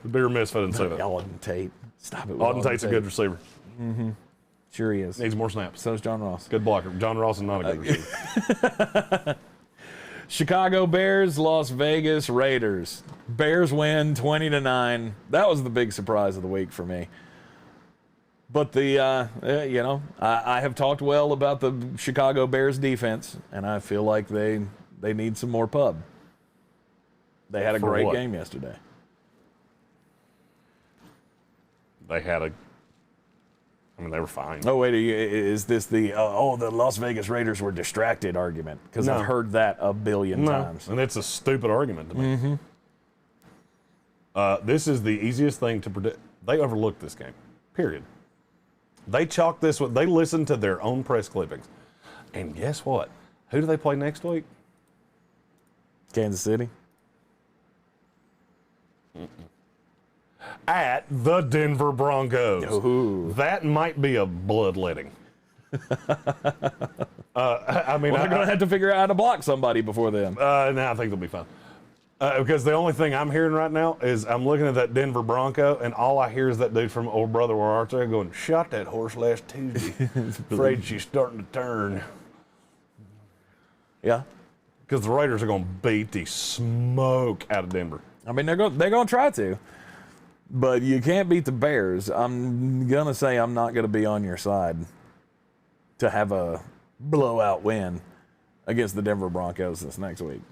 The bigger miss if I didn't say that. Auden Tate. Stop it with Auden Tate's a good receiver. Mm-hmm. Sure he is. Needs more snaps. So is John Ross. Good blocker. John Ross is not a good receiver. Chicago Bears, Las Vegas Raiders. Bears win 20-9. That was the big surprise of the week for me. But I have talked well about the Chicago Bears defense, and I feel like they need some more pub. They had a great game yesterday. They were fine. Oh, wait, is this the Las Vegas Raiders were distracted argument? Because I've heard that a billion times. And it's a stupid argument to me. Mm-hmm. This is the easiest thing to predict. They overlooked this game, period. They chalked this with, they listened to their own press clippings. And guess what? Who do they play next week? Kansas City. Mm-mm. At the Denver Broncos. Ooh. That might be a bloodletting. They're going to have to figure out how to block somebody before then. No, I think they'll be fine. Because the only thing I'm hearing right now is I'm looking at that Denver Bronco, and all I hear is that dude from Old Brother Where Art There going, shot that horse last Tuesday. Afraid she's starting to turn. Yeah. Because the Raiders are going to beat the smoke out of Denver. I mean, they're going to try to. But you can't beat the Bears. I'm going to say I'm not going to be on your side to have a blowout win against the Denver Broncos this next week.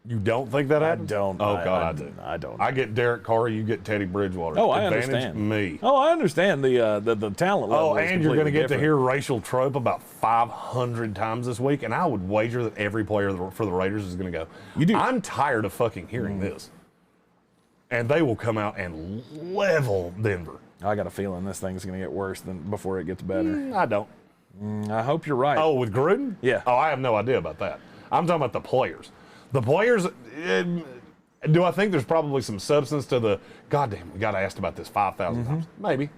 You don't think that happens? I don't. Oh, God, I do. I don't. I get Derek Carr, you get Teddy Bridgewater. Oh, I Advantage understand. me. Oh, I understand the talent level. Oh, is and you're going to get completely to hear racial trope about 500 times this week, and I would wager that every player for the Raiders is going to go, You do. I'm tired of fucking hearing this. And they will come out and level Denver. I got a feeling this thing's going to get worse than before it gets better. I don't. I hope you're right. Oh, with Gruden? Yeah. Oh, I have no idea about that. I'm talking about the players. The players, do I think there's probably some substance to the, goddamn, we got asked about this 5,000 times. Maybe.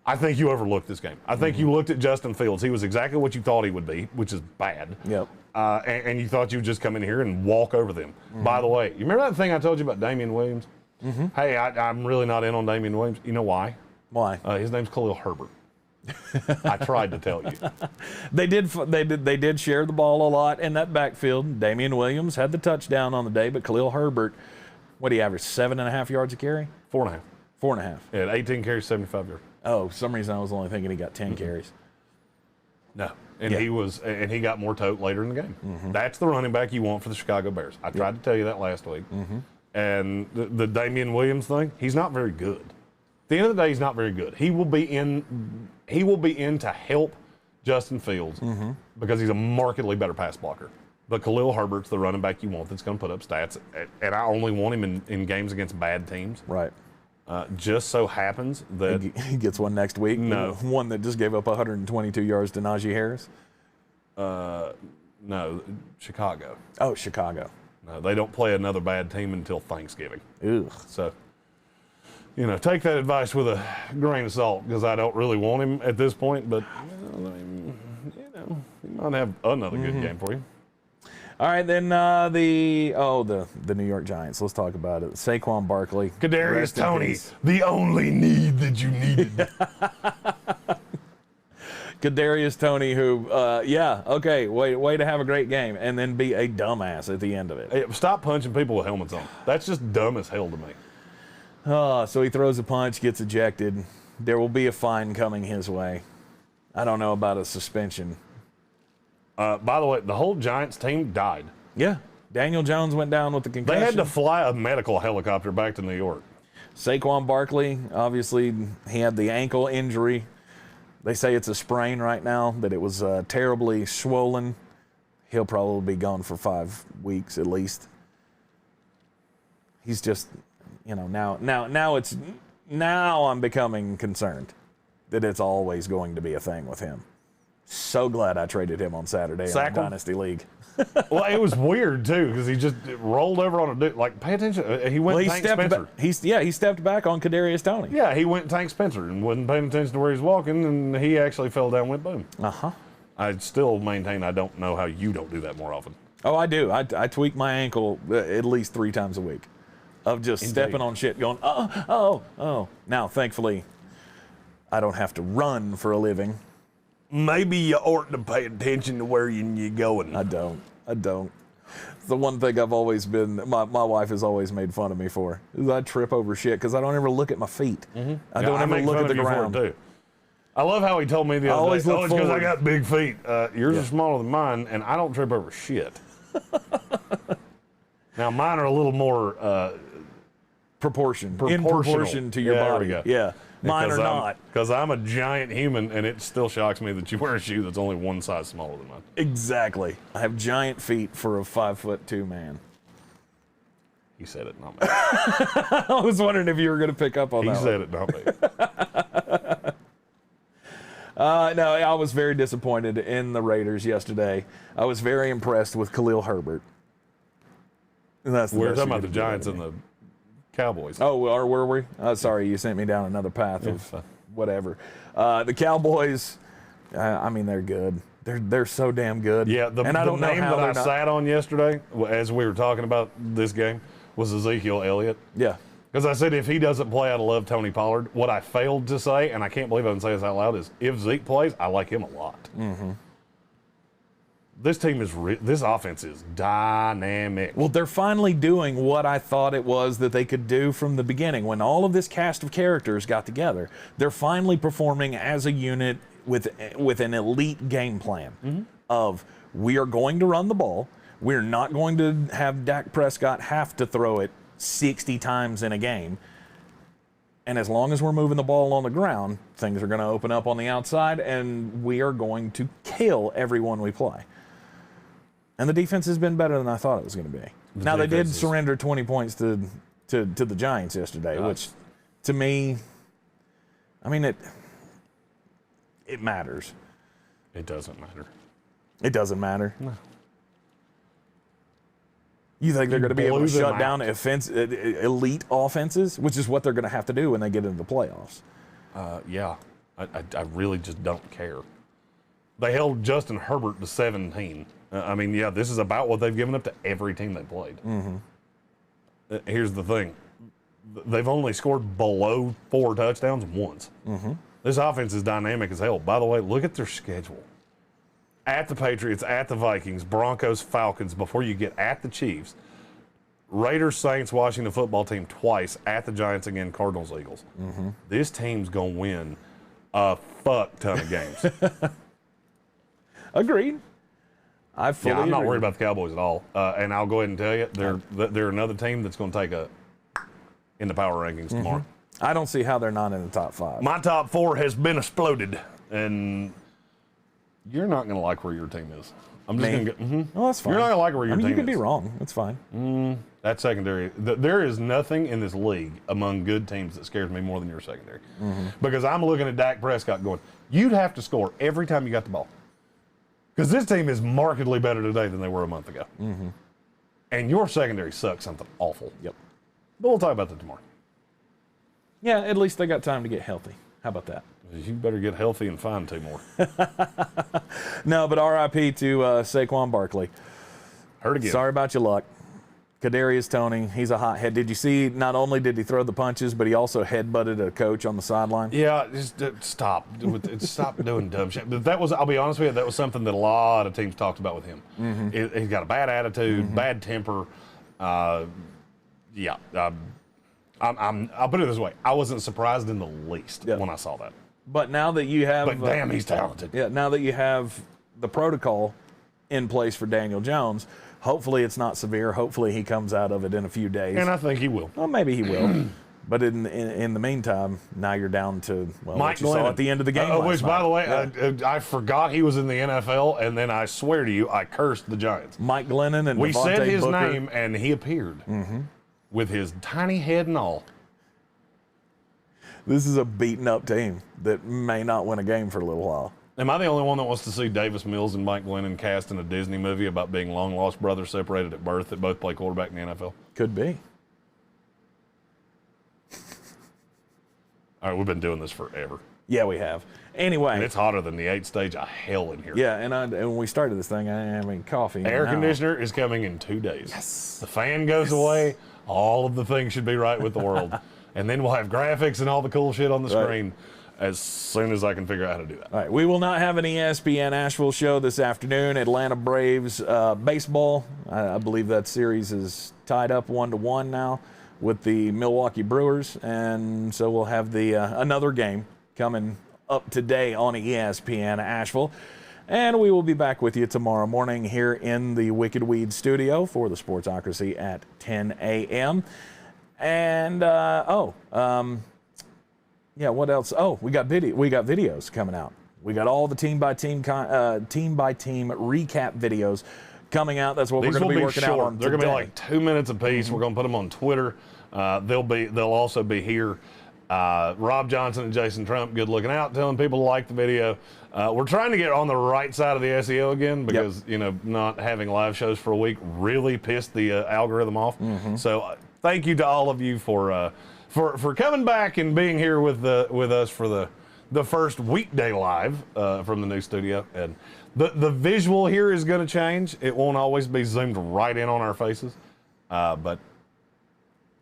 I think you overlooked this game. I think you looked at Justin Fields. He was exactly what you thought he would be, which is bad. Yep. And you thought you would just come in here and walk over them. By the way, you remember that thing I told you about Damian Williams? Hey, I'm really not in on Damian Williams. You know why? Why? His name's Khalil Herbert. I tried to tell you. They did share the ball a lot in that backfield. Damian Williams had the touchdown on the day, but Khalil Herbert, what did he average, 7.5 yards a carry? 4.5. 4.5. He had 18 carries, 75 yards. Oh, for some reason I was only thinking he got 10 carries. No. And Yeah. he got more tote later in the game. That's the running back you want for the Chicago Bears. I tried to tell you that last week. And the Damian Williams thing, he's not very good. At the end of the day, he's not very good. He will be in to help Justin Fields because he's a markedly better pass blocker. But Khalil Herbert's the running back you want that's going to put up stats. And I only want him in games against bad teams. Right. Just so happens that He gets one next week. No. One that just gave up 122 yards to Najee Harris. no, Chicago. Oh, Chicago. No, they don't play another bad team until Thanksgiving. Ugh. So, take that advice with a grain of salt because I don't really want him at this point, but, he might have another good game for you. All right, then the New York Giants. Let's talk about it. Saquon Barkley. Kadarius Toney, the only need that you needed. Kadarius Toney, who, way to have a great game, and then be a dumbass at the end of it. Hey, stop punching people with helmets on. That's just dumb as hell to me. So he throws a punch, gets ejected. There will be a fine coming his way. I don't know about a suspension. By the way, the whole Giants team died. Yeah. Daniel Jones went down with the concussion. They had to fly a medical helicopter back to New York. Saquon Barkley, obviously, he had the ankle injury. They say it's a sprain right now, that it was terribly swollen. He'll probably be gone for 5 weeks at least. He's just, now I'm becoming concerned that it's always going to be a thing with him. So glad I traded him on Saturday in the Dynasty League. Well, it was weird too because he just rolled over on a dude. Like, pay attention. He went Tank Spencer. He stepped back on Kadarius Toney. Yeah, he went Tank Spencer and wasn't paying attention to where he's walking, and he actually fell down, went boom. I still maintain I don't know how you don't do that more often. Oh, I do. I tweak my ankle at least 3 times a week of just stepping on shit, going oh. Now, thankfully, I don't have to run for a living. Maybe you ought to pay attention to where you're going. I don't. It's the one thing I've always been, my wife has always made fun of me for, is I trip over shit because I don't ever look at my feet. I don't ever look at the ground. Too. I love how he told me the other day, it's because I got big feet. Yours are smaller than mine, and I don't trip over shit. Now, mine are a little more in proportion to your body. There we go. Yeah. Mine are not. Because I'm a giant human, and it still shocks me that you wear a shoe that's only one size smaller than mine. Exactly. I have giant feet for a 5'2" man. He said it, not me. I was wondering if you were going to pick up on that. He said it, not me. No, I was very disappointed in the Raiders yesterday. I was very impressed with Khalil Herbert. And that's We're talking about the Giants and the Cowboys. Oh, or were we? Sorry, you sent me down another path of whatever. The Cowboys, they're good. They're so damn good. Yeah, the I don't name know that I sat on yesterday, as we were talking about this game, was Ezekiel Elliott. Yeah. Because I said if he doesn't play, I'd love Tony Pollard. What I failed to say, and I can't believe I didn't say this out loud, is if Zeke plays, I like him a lot. Mm-hmm. This team this offense is dynamic. Well, they're finally doing what I thought it was that they could do from the beginning. When all of this cast of characters got together, they're finally performing as a unit with an elite game plan of we are going to run the ball. We're not going to have Dak Prescott have to throw it 60 times in a game. And as long as we're moving the ball on the ground, things are going to open up on the outside, and we are going to kill everyone we play. And the defense has been better than I thought it was going to be. Now, they did surrender 20 points to the Giants yesterday, which, to me, I mean, it matters. It doesn't matter. It doesn't matter? No. You think they're going to be able to shut down elite offenses, which is what they're going to have to do when they get into the playoffs? Yeah. I really just don't care. They held Justin Herbert to 17. I mean, yeah, this is about what they've given up to every team they played. Mm-hmm. Here's the thing. They've only scored below 4 touchdowns once. Mm-hmm. This offense is dynamic as hell. By the way, look at their schedule. At the Patriots, at the Vikings, Broncos, Falcons, before you get at the Chiefs, Raiders, Saints, Washington football team twice, at the Giants again, Cardinals, Eagles. Mm-hmm. This team's going to win a fuck ton of games. Agreed. I'm not worried about the Cowboys at all. And I'll go ahead and tell you, they're another team that's going to take in the power rankings tomorrow. I don't see how they're not in the top 5. My top 4 has been exploded, and you're not going to like where your team is. I'm just going to get. Well, that's fine. You're not going to like where your team is. You can be wrong. That's fine. That secondary. There is nothing in this league among good teams that scares me more than your secondary. Mm-hmm. Because I'm looking at Dak Prescott going, you'd have to score every time you got the ball. Because this team is markedly better today than they were a month ago. Mm-hmm. And your secondary sucks something awful. Yep. But we'll talk about that tomorrow. Yeah, at least they got time to get healthy. How about that? You better get healthy and find 2 more. No, but R.I.P. to Saquon Barkley. Heard again. Sorry about your luck. Kadarius Toney, he's a hothead. Did you see, not only did he throw the punches, but he also headbutted a coach on the sideline? Yeah, just stop. Stop doing dumb shit. But that was, I'll be honest with you, that was something that a lot of teams talked about with him. Mm-hmm. He's got a bad attitude, bad temper. I'll put it this way. I wasn't surprised in the least when I saw that. But now that you have... But damn, he's talented. Yeah, now that you have the protocol in place for Daniel Jones, hopefully it's not severe. Hopefully he comes out of it in a few days. And I think he will. Well, maybe he will. But in the meantime, now you're down to, well, Mike what you saw at the end of the game which, by the way, I forgot he was in the NFL, and then I swear to you, I cursed the Giants. Mike Glennon and we Devontae said his Booker. name, and he appeared with his tiny head and all. This is a beaten-up team that may not win a game for a little while. Am I the only one that wants to see Davis Mills and Mike Glennon cast in a Disney movie about being long-lost brothers separated at birth that both play quarterback in the NFL? Could be. All right, we've been doing this forever. Yeah, we have. Anyway. And it's hotter than the 8th stage of hell in here. Yeah, and when we started this thing, I mean, coffee. Air conditioner is coming in 2 days. Yes. The fan goes away. All of the things should be right with the world. And then we'll have graphics and all the cool shit on the screen as soon as I can figure out how to do that. All right, we will not have an ESPN Asheville show this afternoon. Atlanta Braves baseball. I believe that series is tied up 1-1 now with the Milwaukee Brewers, and so we'll have the another game coming up today on ESPN Asheville. And we will be back with you tomorrow morning here in the Wicked Weed studio for the Sportsocracy at 10 a.m. And yeah, what else? Oh, we got videos coming out. We got all the team by team recap videos coming out. That's what we're going to be working out on today. They're going to be like 2 minutes apiece. We're going to put them on Twitter. They'll also be here. Rob Johnson and Jason Trump, good looking out, telling people to like the video. We're trying to get on the right side of the SEO again because not having live shows for a week really pissed the algorithm off. So thank you to all of you for coming back and being here with us for the first weekday live from the new studio. And the visual here is going to change. It won't always be zoomed right in on our faces, but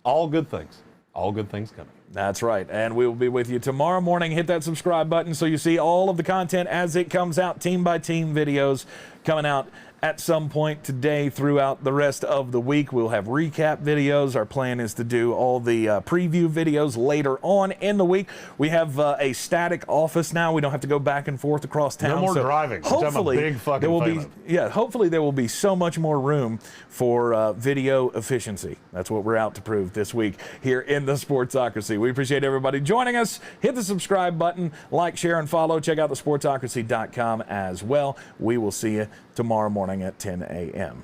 all good things. All good things coming. That's right. And we will be with you tomorrow morning. Hit that subscribe button so you see all of the content as it comes out. Team by team videos coming out at some point today throughout the rest of the week. We'll have recap videos. Our plan is to do all the preview videos later on in the week. We have a static office now. We don't have to go back and forth across town. No more driving. Hopefully, I'm a big fucking hopefully there will be so much more room for video efficiency. That's what we're out to prove this week here in the Sportsocracy. We appreciate everybody joining us. Hit the subscribe button, like, share, and follow. Check out the sportsocracy.com as well. We will see you tomorrow morning at 10 a.m.